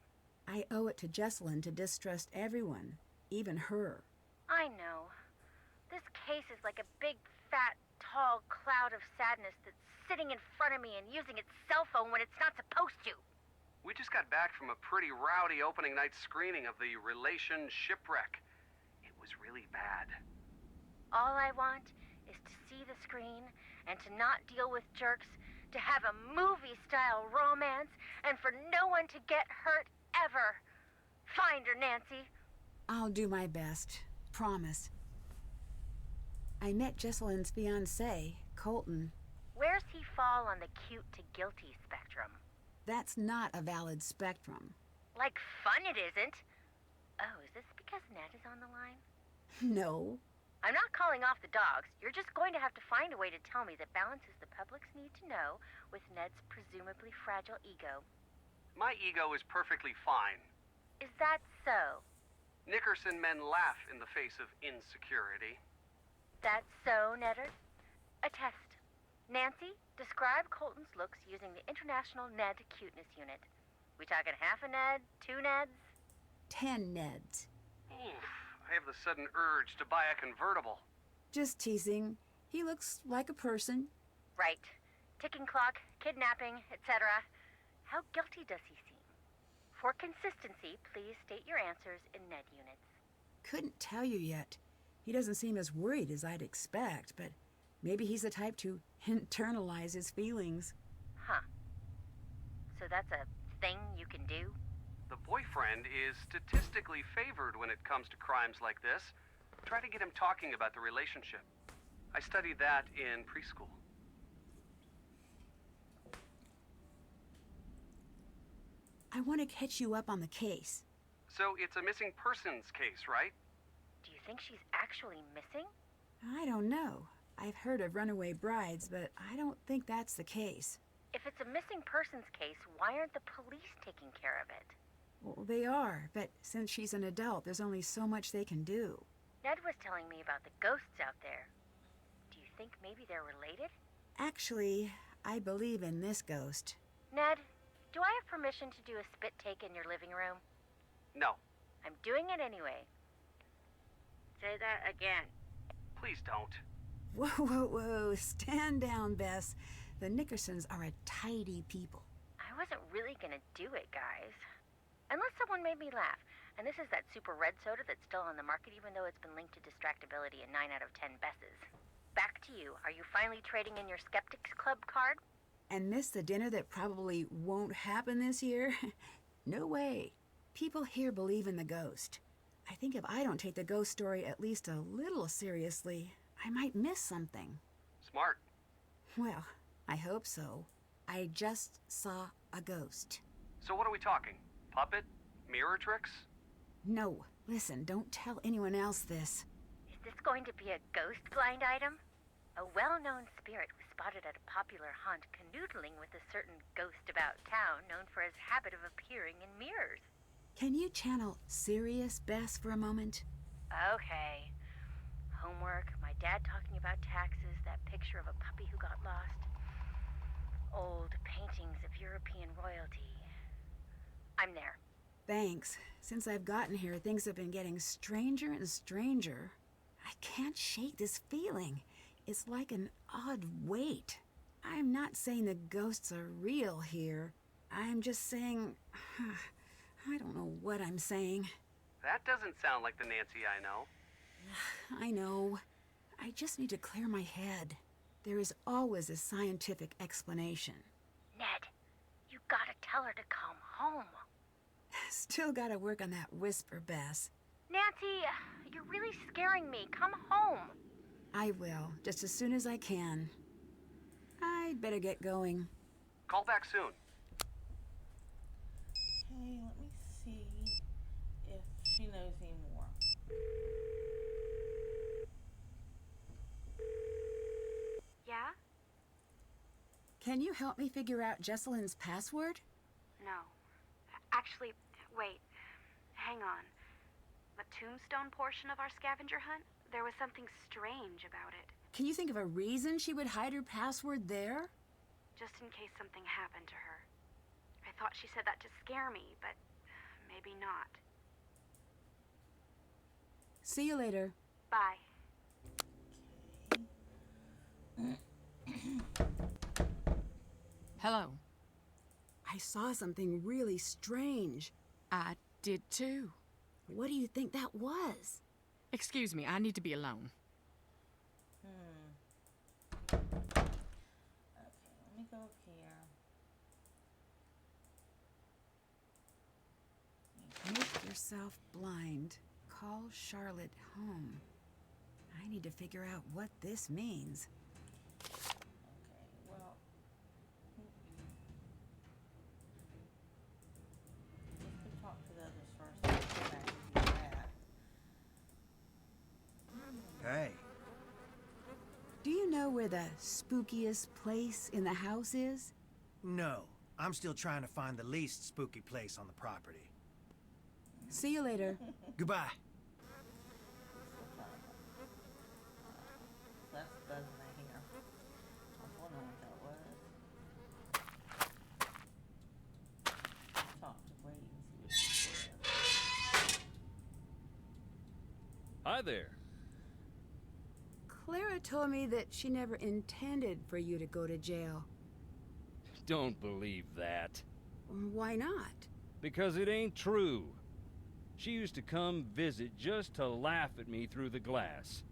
I owe it to Jesselyn to distrust everyone, even her. I know. This case is like a big, fat, tall cloud of sadness that's sitting in front of me and using its cell phone when it's not supposed to. We just got back from a pretty rowdy opening night screening of the Relation Shipwreck. It was really bad. All I want is to see the screen and to not deal with jerks, to have a movie-style romance, and for no one to get hurt ever. Find her, Nancy. I'll do my best. Promise. I met Jesselyn's fiancé, Colton. Where's he fall on the cute to guilty spectrum? That's not a valid spectrum. Like fun it isn't. Oh, is this because Ned is on the line? No. I'm not calling off the dogs. You're just going to have to find a way to tell me that balances the public's need to know with Ned's presumably fragile ego. My ego is perfectly fine. Is that so? Nickerson men laugh in the face of insecurity. That's so, Nedder? A test. Nancy, describe Colton's looks using the International Ned Cuteness Unit. We talking half a Ned, 2 Neds? 10 Neds. Oof, I have the sudden urge to buy a convertible. Just teasing. He looks like a person. Right. Ticking clock, kidnapping, etc. How guilty does he seem? For consistency, please state your answers in Ned units. Couldn't tell you yet. He doesn't seem as worried as I'd expect, but maybe he's the type to internalize his feelings. Huh. So that's a thing you can do? The boyfriend is statistically favored when it comes to crimes like this. Try to get him talking about the relationship. I studied that in preschool. I want to catch you up on the case. So it's a missing persons case, right? Do you think she's actually missing? I don't know. I've heard of runaway brides, but I don't think that's the case. If it's a missing persons case, why aren't the police taking care of it? Well, they are, but since she's an adult, there's only so much they can do. Ned was telling me about the ghosts out there. Do you think maybe they're related? Actually, I believe in this ghost. Ned, do I have permission to do a spit take in your living room? No. I'm doing it anyway. Say that again. Please don't. Whoa. Stand down, Bess. The Nickersons are a tidy people. I wasn't really gonna do it, guys. Unless someone made me laugh. And this is that super red soda that's still on the market even though it's been linked to distractibility in 9 out of 10 Besses. Back to you. Are you finally trading in your Skeptics Club card? And miss the dinner that probably won't happen this year? No way. People here believe in the ghost. I think if I don't take the ghost story at least a little seriously, I might miss something. Smart. Well, I hope so. I just saw a ghost. So what are we talking? Puppet? Mirror tricks? No, listen, don't tell anyone else this. Is this going to be a ghost blind item? A well-known spirit was spotted at a popular haunt canoodling with a certain ghost about town known for his habit of appearing in mirrors. Can you channel serious Bess for a moment? Okay. Homework, my dad talking about taxes, that picture of a puppy who got lost. Old paintings of European royalty. I'm there. Thanks. Since I've gotten here, things have been getting stranger and stranger. I can't shake this feeling. It's like an odd weight. I'm not saying the ghosts are real here. I'm just saying... I don't know what I'm saying. That doesn't sound like the Nancy I know. I know. I just need to clear my head. There is always a scientific explanation. Ned, you gotta tell her to come home. Still gotta work on that whisper, Bess. Nancy, you're really scaring me. Come home. I will, just as soon as I can. I'd better get going. Call back soon. Okay, let me see if she knows any more. Yeah? Can you help me figure out Jesselyn's password? No. Actually, wait. Hang on. The tombstone portion of our scavenger hunt? There was something strange about it. Can you think of a reason she would hide her password there? Just in case something happened to her. I thought she said that to scare me, but maybe not. See you later. Bye. Hello. I saw something really strange. I did too. What do you think that was? Excuse me, I need to be alone. Okay, let me go up here. Make yourself blind. Call Charlotte home. I need to figure out what this means. Okay, well. Let's go talk to the others first. And come back and do that. Hey, Do you know where the spookiest place in the house is? no. I'm still trying to find the least spooky place on the property. See you later. Goodbye. That's buzzing right here. I was wondering what that was. Talk to Wade and see what she says. Hi there. Clara told me that she never intended for you to go to jail. Don't believe that. Why not? Because it ain't true. She used to come visit just to laugh at me through the glass.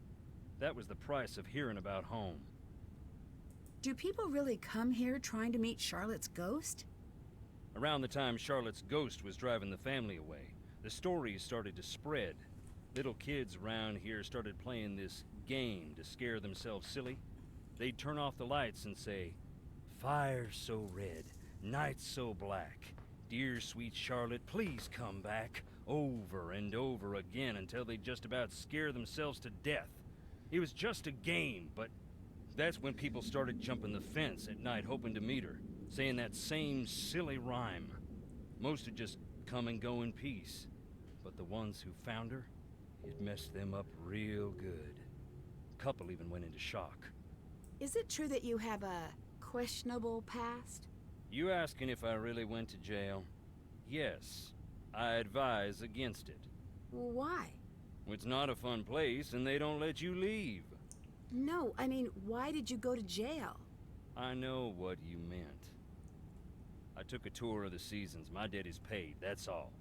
That was the price of hearing about home. Do people really come here trying to meet Charlotte's ghost? Around the time Charlotte's ghost was driving the family away, the stories started to spread. Little kids around here started playing this game to scare themselves silly. They'd turn off the lights and say, "Fire so red, night so black. Dear sweet Charlotte, please come back," over and over again until they'd just about scare themselves to death. It was just a game, but that's when people started jumping the fence at night hoping to meet her, saying that same silly rhyme. Most would just come and go in peace, but the ones who found her, it messed them up real good. A couple even went into shock. Is it true that you have a questionable past? You asking if I really went to jail? Yes. I advise against it. Why? It's not a fun place and they don't let you leave. No, I mean, why did you go to jail? I know what you meant. I took a tour of the seasons. My debt is paid, that's all.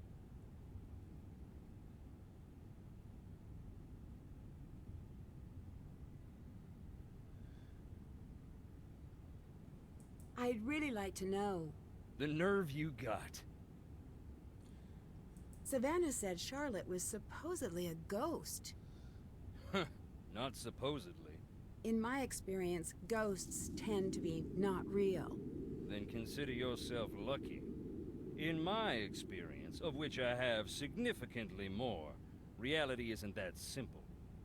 I'd really like to know. The nerve you got. Savannah said Charlotte was supposedly a ghost. Not supposedly. In my experience, ghosts tend to be not real. Then consider yourself lucky. In my experience, of which I have significantly more, reality isn't that simple.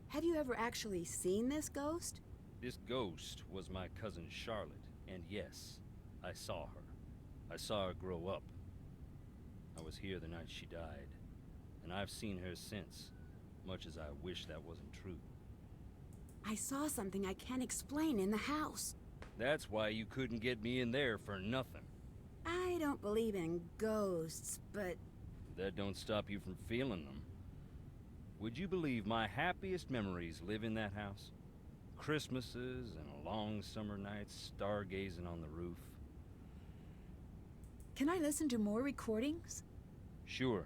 Have you ever actually seen this ghost? This ghost was my cousin Charlotte, and yes, I saw her. I saw her grow up. I was here the night she died, and I've seen her since. much as I wish that wasn't true. I saw something I can't explain in the house. That's why you couldn't get me in there for nothing. I don't believe in ghosts, but That don't stop you from feeling them. Would you believe my happiest memories live in that house? Christmases and long summer nights stargazing on the roof. can I listen to more recordings? Sure.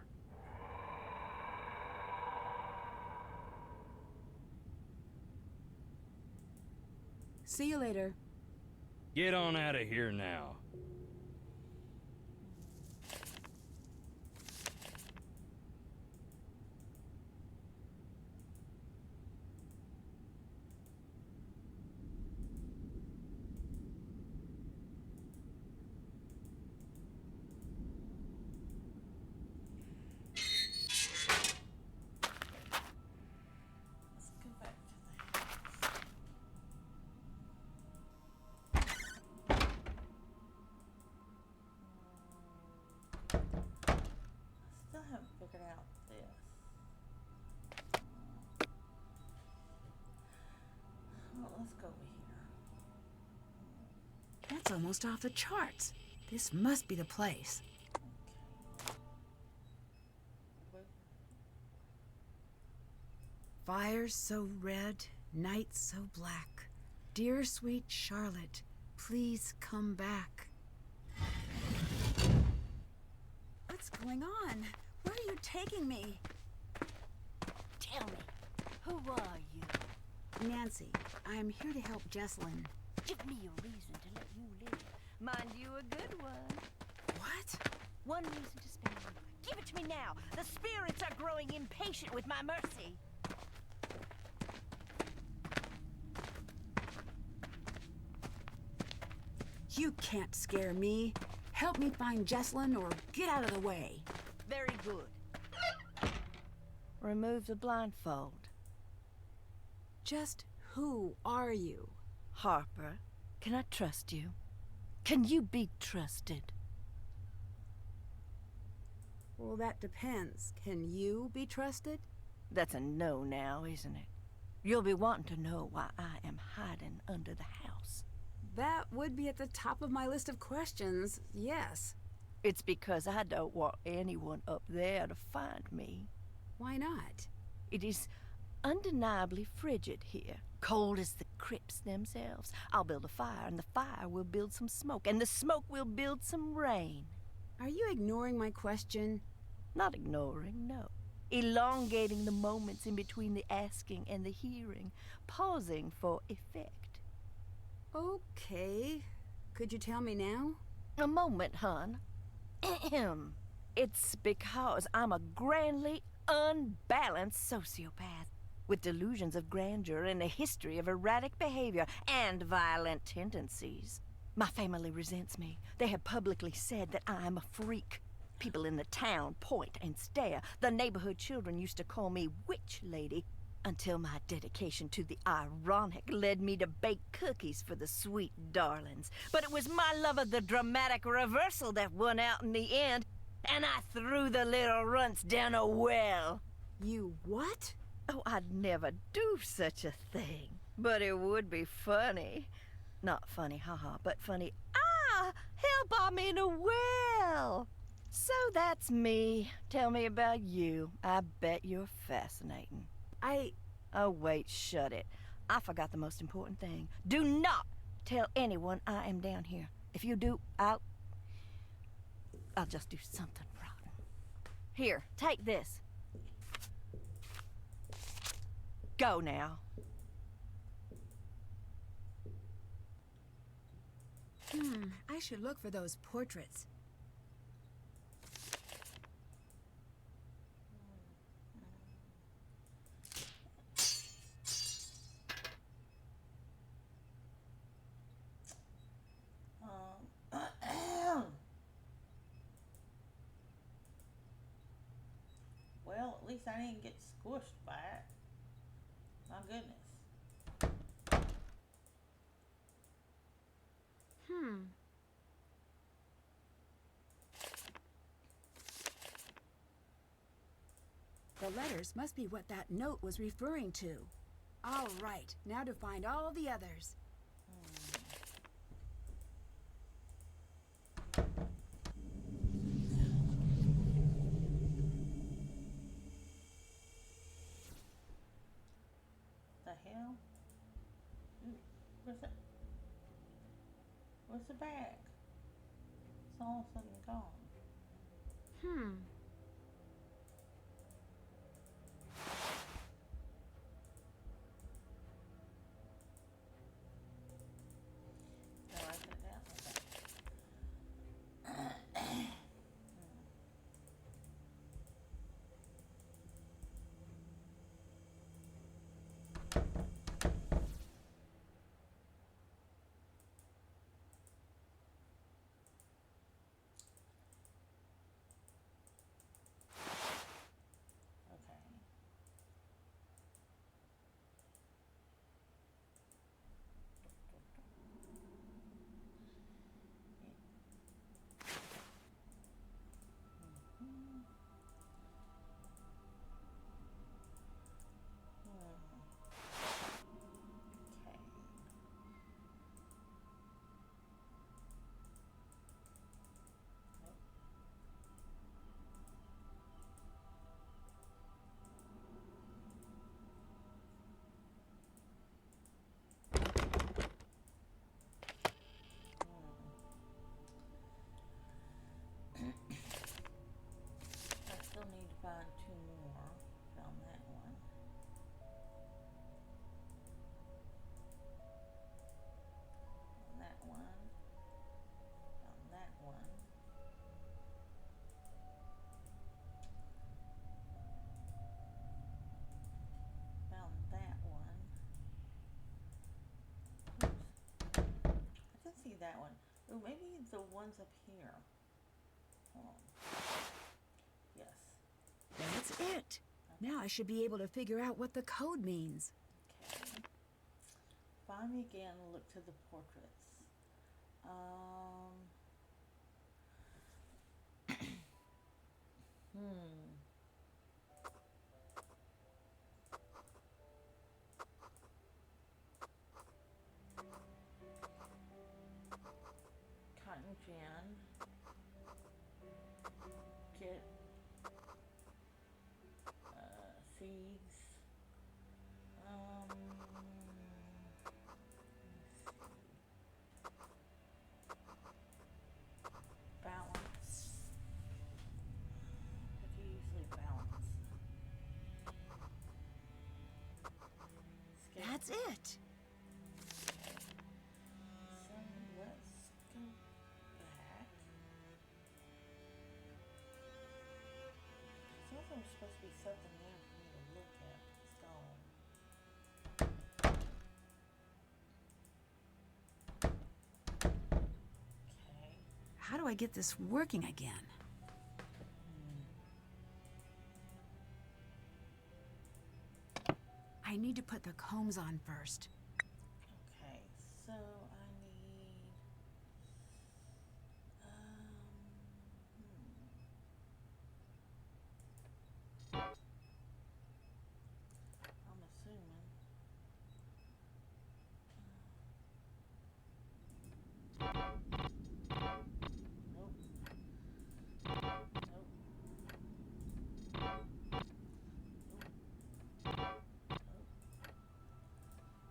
See you later. Get on out of here now. Let's go back to that. I still haven't figured out this. Well, let's go over here. That's almost off the charts. This must be the place. Where- Fires so red, nights so black. Dear sweet Charlotte, please come back. What's going on? Where are you taking me? Tell me, who are you? Nancy, I'm here to help Jessalyn. Give me a reason to let you live. Mind you, a good one. What? One reason to spare you. Give it to me now. The spirits are growing impatient with my mercy. You can't scare me. Help me find Jessalyn or get out of the way. Very good. Remove the blindfold. Just who are you? Harper, can I trust you? Can you be trusted? Well, that depends. Can you be trusted? That's a no now, isn't it? You'll be wanting to know why I am hiding under the house. That would be at the top of my list of questions, yes. It's because I don't want anyone up there to find me. Why not? It is undeniably frigid here, cold as the crypts themselves. I'll build a fire, and the fire will build some smoke, and the smoke will build some rain. Are you ignoring my question? Not ignoring, no. Elongating the moments in between the asking and the hearing, pausing for effect. Okay. Could you tell me now? A moment, hon. Ahem. It's because I'm a grandly unbalanced sociopath with delusions of grandeur and a history of erratic behavior and violent tendencies. My family resents me. They have publicly said that I'm a freak. People in the town point and stare. The neighborhood children used to call me Witch Lady until my dedication to the ironic led me to bake cookies for the sweet darlings. But it was my love of the dramatic reversal that won out in the end, and I threw the little runts down a well. You what? Oh, I'd never do such a thing. But it would be funny. Not funny, haha, but funny. Help, I'm in a well. So that's me. Tell me about you. I bet you're fascinating. Oh, wait, shut it. I forgot the most important thing. Do not tell anyone I am down here. If you do, I'll just do something rotten. Here, take this. Go now. I should look for those portraits. Well, at least I didn't get squished by it. My goodness. The letters must be what that note was referring to. All right, now to find all the others. The hell? Ooh, where's it? Where's the bag? It's all of a sudden gone. Gotta write that down. Okay. Okay. I still need to find two more. Found that one. Found that one. Found that one. Found that one. Oops. I didn't see that one. Oh, maybe the one's up here. Hold on. Yes. That's it. Now I should be able to figure out what the code means. Okay. Find me again and look to the portraits. Cotton gin. Get seeds. Let's see. Balance. What do you usually balance? Scale. That's it. So let's go back. Sounds like there's supposed to be something there for me to look at. It's gone. Okay. How do I get this working again? I need to put the combs on first. Okay, so I need I'm assuming nope. Nope. Nope.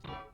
Nope.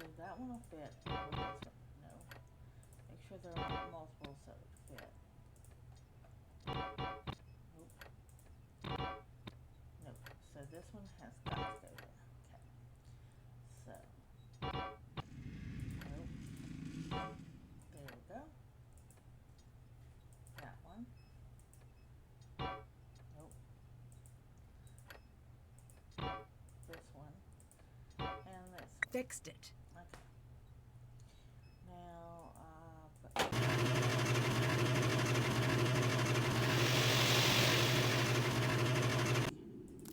so that one will fit. No. Make sure there aren't multiple so it fit. Nope. Nope. So this one has got to go there. Okay. So. Nope. There we go. That one. Nope. This one. And this one. Fixed it. Okay. Now,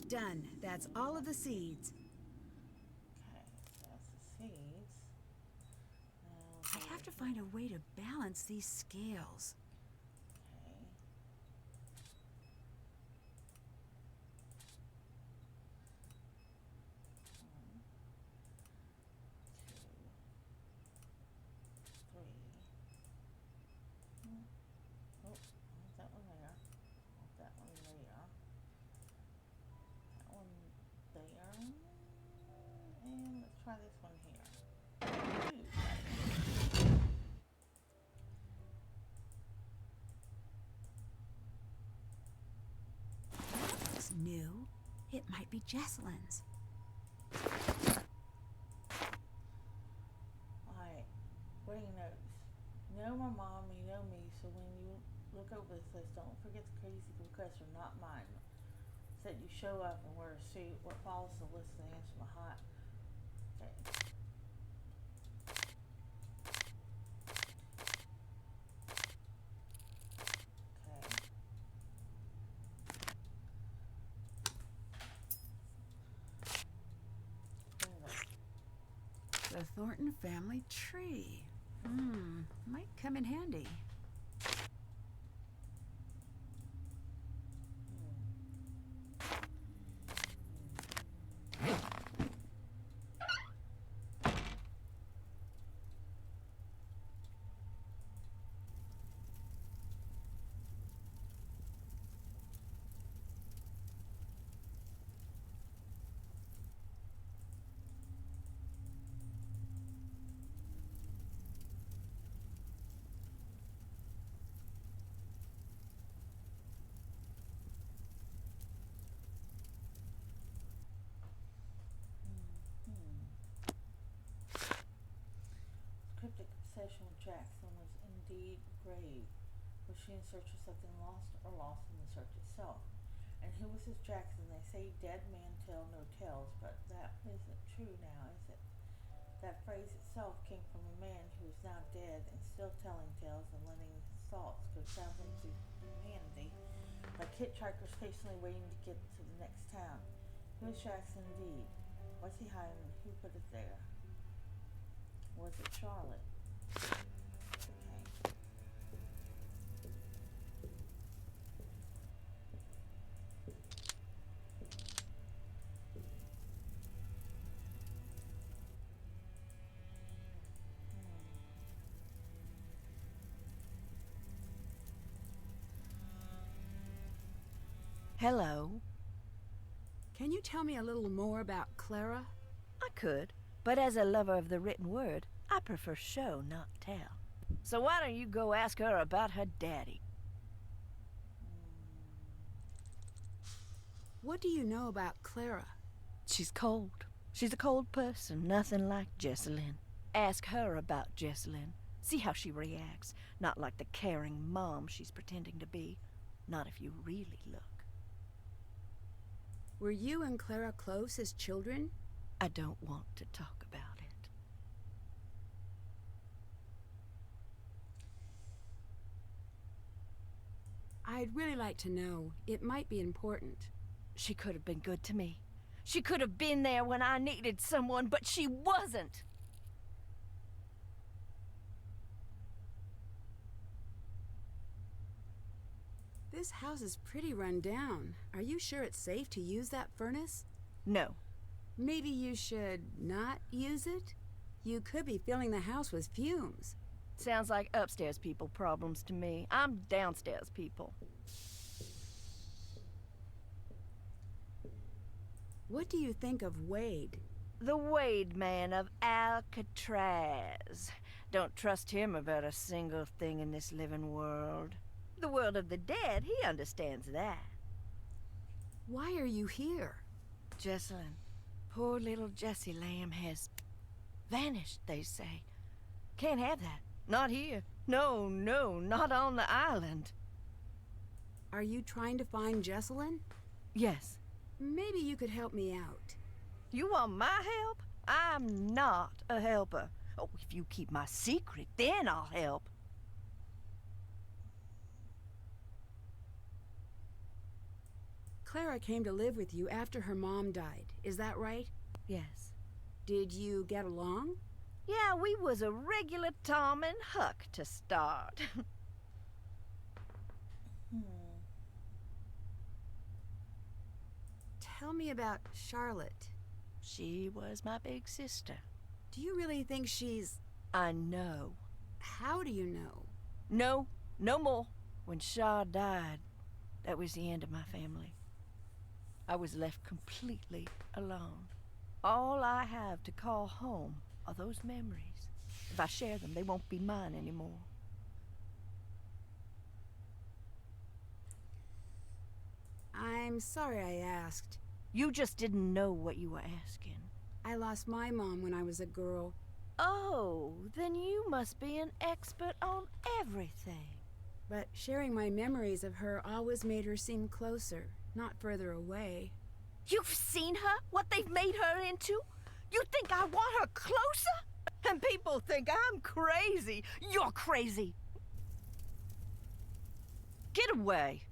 Done. That's all of the seeds. okay, so that's the seeds. Now, I have to find a way to balance these scales. okay. One, two, three. Oh, there's that one there. That one there. That one there. And let's try this one here. Ooh, Looks new. It might be Jesselyn's. Alright, what do you notice? You know my mom, you know me, so when you look over this list, don't forget the crazy requests are not mine. Said you show up and wear a suit, what follows the list and answer my hot. Okay. The Thornton family tree. Might come in handy. Cryptic obsession with Jackson was indeed grave. Was she in search of something lost or lost in the search itself? And who was this Jackson? They say dead man tell no tales, but that isn't true now, is it? That phrase itself came from a man who is now dead and still telling tales and letting his thoughts go traveling through humanity, like hitchhikers patiently waiting to get to the next town. Who is Jackson indeed? What's he hiding and who put it there? Was it Charlotte? Okay. Hello. Can you tell me a little more about Clara? I could, but as a lover of the written word, I prefer show, not tell. So why don't you go ask her about her daddy? What do you know about Clara? She's cold. She's a cold person, nothing like Jesselyn. Ask her about Jesselyn. See how she reacts. Not like the caring mom she's pretending to be. Not if you really look. Were you and Clara close as children? I don't want to talk about it. I'd really like to know. It might be important. She could have been good to me. She could have been there when I needed someone, but she wasn't. This house is pretty run down. Are you sure it's safe to use that furnace? No. Maybe you should not use it? You could be filling the house with fumes. Sounds like upstairs people problems to me. I'm downstairs people. What do you think of Wade? The Wade man of Alcatraz. Don't trust him about a single thing in this living world. The world of the dead, he understands that. Why are you here? Jessalyn, poor little Jessie Lamb has vanished, they say. Can't have that. Not here. No, no, not on the island. Are you trying to find Jessalyn? Yes. Maybe you could help me out. You want my help? I'm not a helper. Oh, if you keep my secret, then I'll help. Clara came to live with you after her mom died. Is that right? Yes. Did you get along? Yeah, we was a regular Tom and Huck to start. Tell me about Charlotte. She was my big sister. Do you really think she's... I know. How do you know? No, no more. When Shaw died, that was the end of my family. I was left completely alone. All I have to call home are those memories. If I share them, they won't be mine anymore. I'm sorry I asked. You just didn't know what you were asking. I lost my mom when I was a girl. Oh, then you must be an expert on everything. But sharing my memories of her always made her seem closer, not further away. You've seen her? What they've made her into? You think I want her closer? And people think I'm crazy. You're crazy. Get away.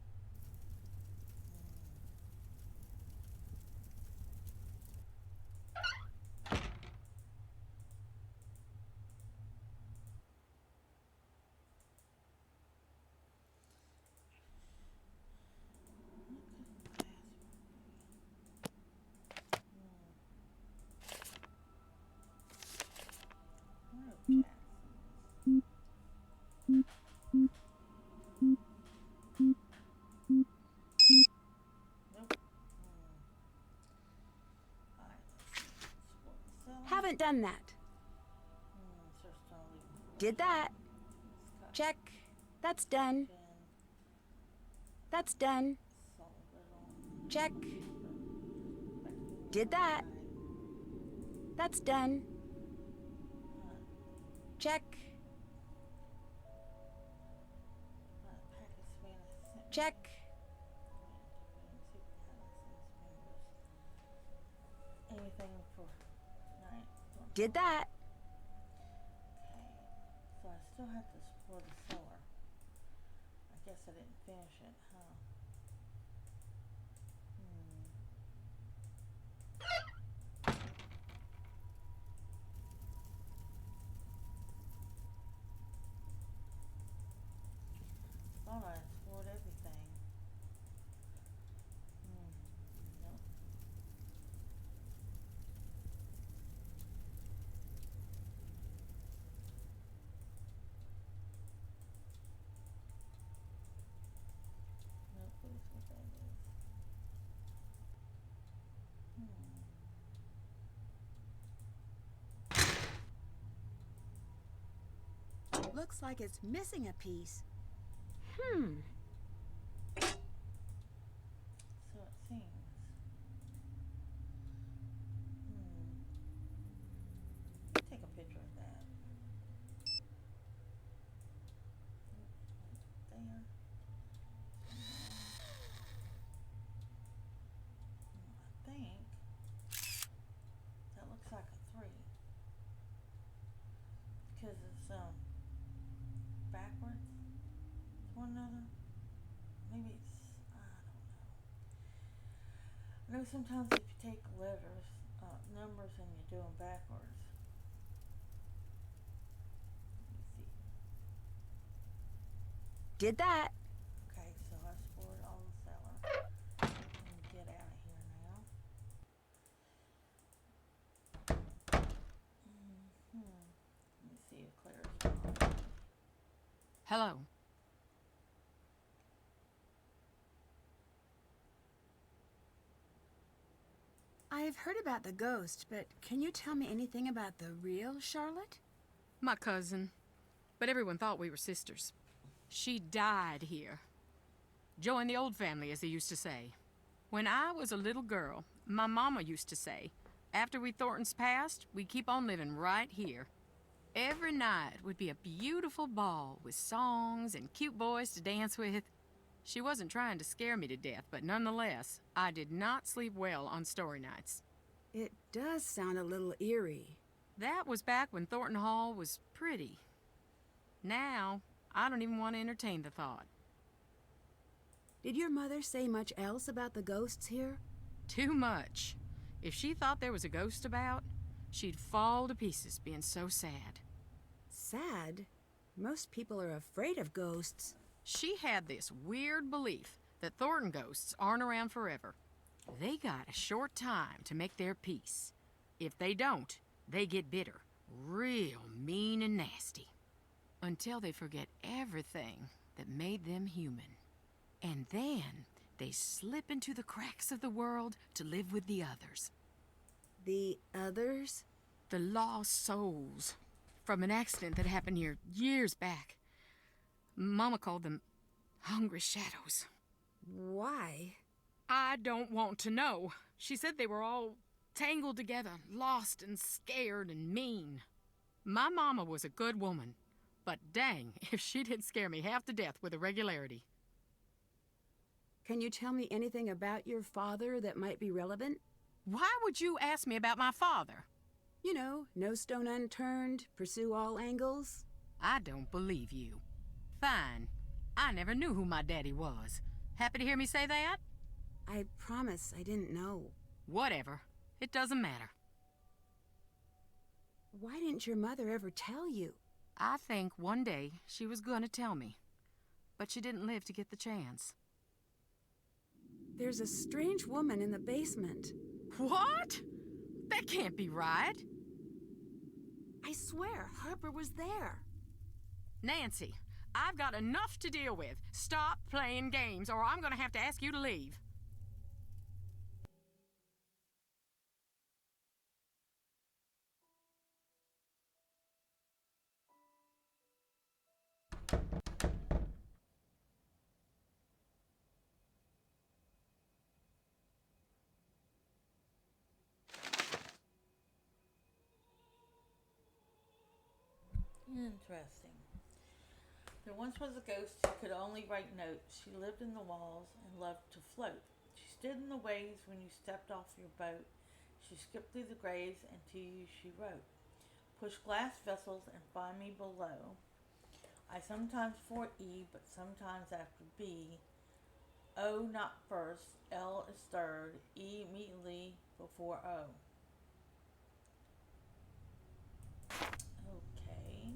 Haven't done that. Did that. Check. That's done. That's done. Check. Did that. That's done. Check. Check. Anything for night? Did that. Okay, so I still have to explore the cellar. I guess I didn't finish it, huh? Thought I explored everything. Nope. No clue what that is. Looks like it's missing a piece. So it seems. Take a picture of that. There. I think that looks like a 3. Because it's backwards to one another. Maybe it's, I don't know. I know sometimes if you take letters, numbers, and you do them backwards. Let me see. Did that. Okay, so I explored all the cellar. Let me get out of here now. Let me see if Claire's gone. Hello. I I've heard about the ghost, but can you tell me anything about the real Charlotte? My cousin. But everyone thought we were sisters. She died here. Joined the old family, as they used to say. When I was a little girl, my mama used to say, after we Thorntons passed, we'd keep on living right here. Every night would be a beautiful ball with songs and cute boys to dance with. She wasn't trying to scare me to death, but nonetheless, I did not sleep well on story nights. It does sound a little eerie. That was back when Thorton Hall was pretty. Now, I don't even want to entertain the thought. Did your mother say much else about the ghosts here? Too much. If she thought there was a ghost about, she'd fall to pieces being so sad. Sad? Most people are afraid of ghosts. She had this weird belief that Thornton ghosts aren't around forever. They got a short time to make their peace. If they don't, they get bitter, real mean and nasty. Until they forget everything that made them human. And then they slip into the cracks of the world to live with the others. The others? The lost souls. From an accident that happened here years back. Mama called them hungry shadows. Why? I don't want to know. She said they were all tangled together, lost and scared and mean. My mama was a good woman, but dang if she didn't scare me half to death with a regularity. Can you tell me anything about your father that might be relevant? Why would you ask me about my father? You know, no stone unturned, pursue all angles. I don't believe you. Fine. I never knew who my daddy was. Happy to hear me say that? I promise I didn't know. Whatever. It doesn't matter. Why didn't your mother ever tell you? I think one day she was gonna tell me. But she didn't live to get the chance. There's a strange woman in the basement. What? That can't be right. I swear, Harper was there. Nancy, I've got enough to deal with. Stop playing games, or I'm gonna have to ask you to leave. Interesting. There once was a ghost who could only write notes. She lived in the walls and loved to float. She stood in the waves when you stepped off your boat. She skipped through the graves, and to you she wrote. Push glass vessels and find me below. I sometimes for E, but sometimes after B. O not first, L is third, E immediately before O. Okay.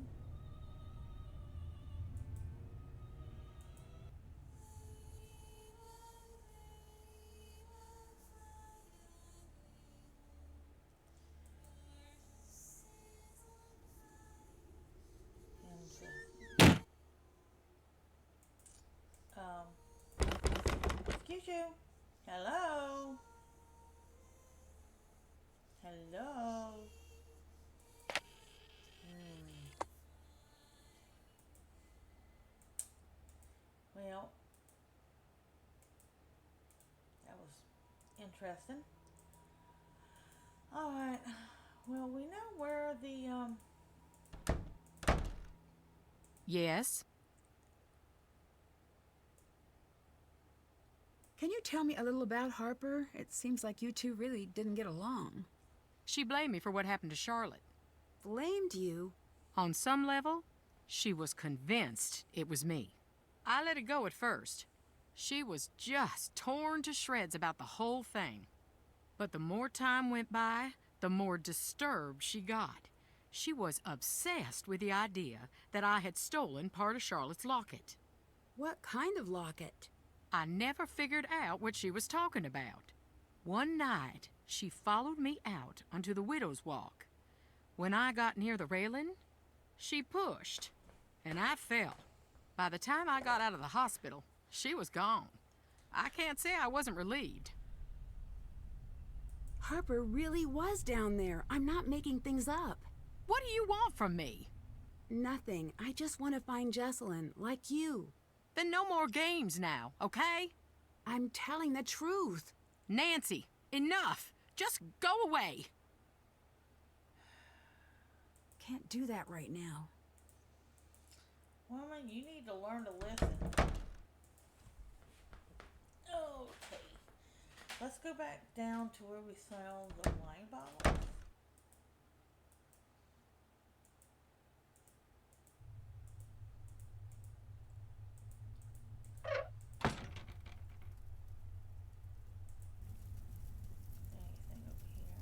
Excuse you. Hello. Hello. Well, that was interesting. All right. Well, we know where the Yes? Can you tell me a little about Harper? It seems like you two really didn't get along. She blamed me for what happened to Charlotte. Blamed you? On some level, she was convinced it was me. I let it go at first. She was just torn to shreds about the whole thing. But the more time went by, the more disturbed she got. She was obsessed with the idea that I had stolen part of Charlotte's locket. What kind of locket? I never figured out what she was talking about. One night, she followed me out onto the widow's walk. When I got near the railing, she pushed, and I fell. By the time I got out of the hospital, she was gone. I can't say I wasn't relieved. Harper really was down there. I'm not making things up. What do you want from me? Nothing. I just want to find Jesselyn, like you. Then no more games now, okay? I'm telling the truth. Nancy, enough. Just go away. Can't do that right now. Woman, you need to learn to listen. Okay. Let's go back down to where we sell the wine bottles. Anything over here?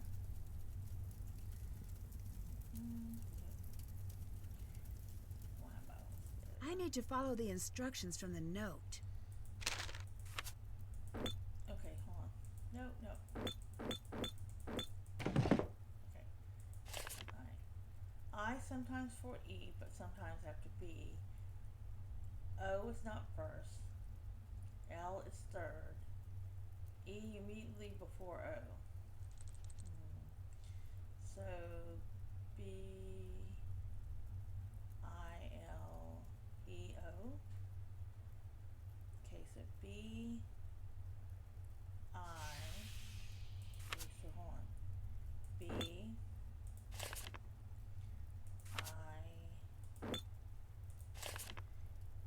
Wine bottles. I need to follow the instructions from the note. Okay, hold on. No. Okay. Alright. I sometimes for E, but sometimes after B. O is not first. L is third. E immediately before O. So B I L E O. Okay, so B I. So hold on. B I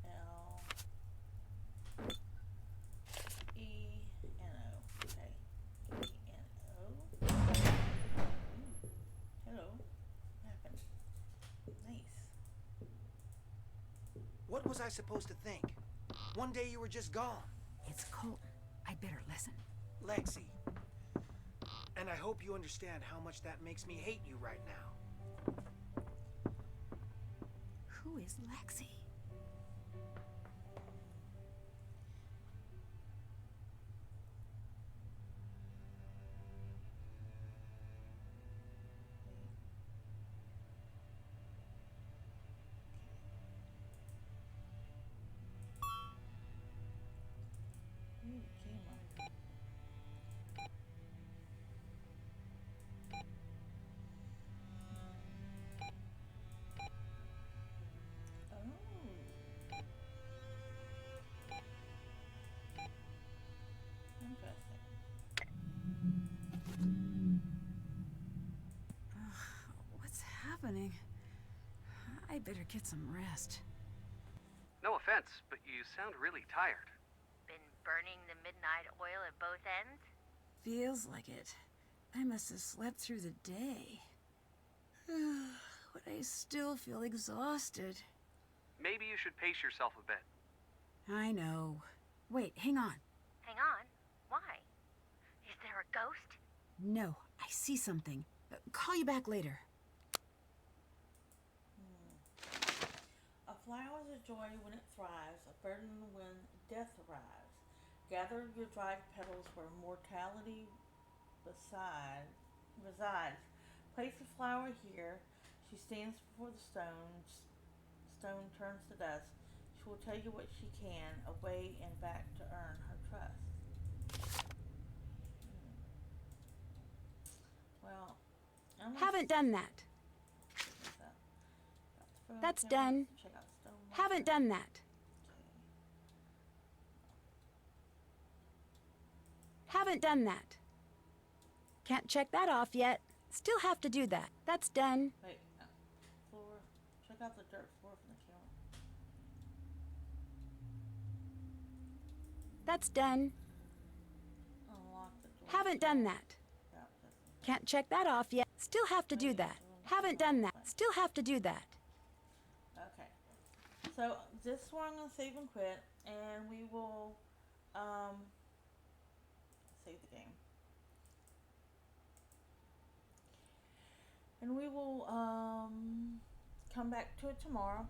L E N O. Okay. E N O. Hello. What happened? Nice. What was I supposed to think? One day you were just gone. It's Colton. I better listen. Lexi. And I hope you understand how much that makes me hate you right now. Who is Lexi? Ooh, came up. Oh. Interesting. What's happening? I better get some rest. No offense, but you sound really tired. Been burning the midnight oil at both ends? Feels like it. I must have slept through the day. But I still feel exhausted. Maybe you should pace yourself a bit. I know. Wait, hang on. Hang on. Why? Is there a ghost? No, I see something. Call you back later. A flower is a joy when it thrives, a burden when death arrives. Gather your dried petals where mortality resides. Place the flower here. She stands before the stone. Stone turns to dust. She will tell you what she can, away and back to earn her trust. Well, Haven't done that. That's done. Check out stone. Haven't done that. Haven't done that. Can't check that off yet. Still have to do that. That's done. Wait, floor. Check out the dirt floor from the camera. That's done. Unlock the door. Haven't done that. Can't check that off yet. Still have to do that. Haven't done that. Still have to do that. Okay. So this one I'm gonna save and quit, and we will save the game. And we will come back to it tomorrow.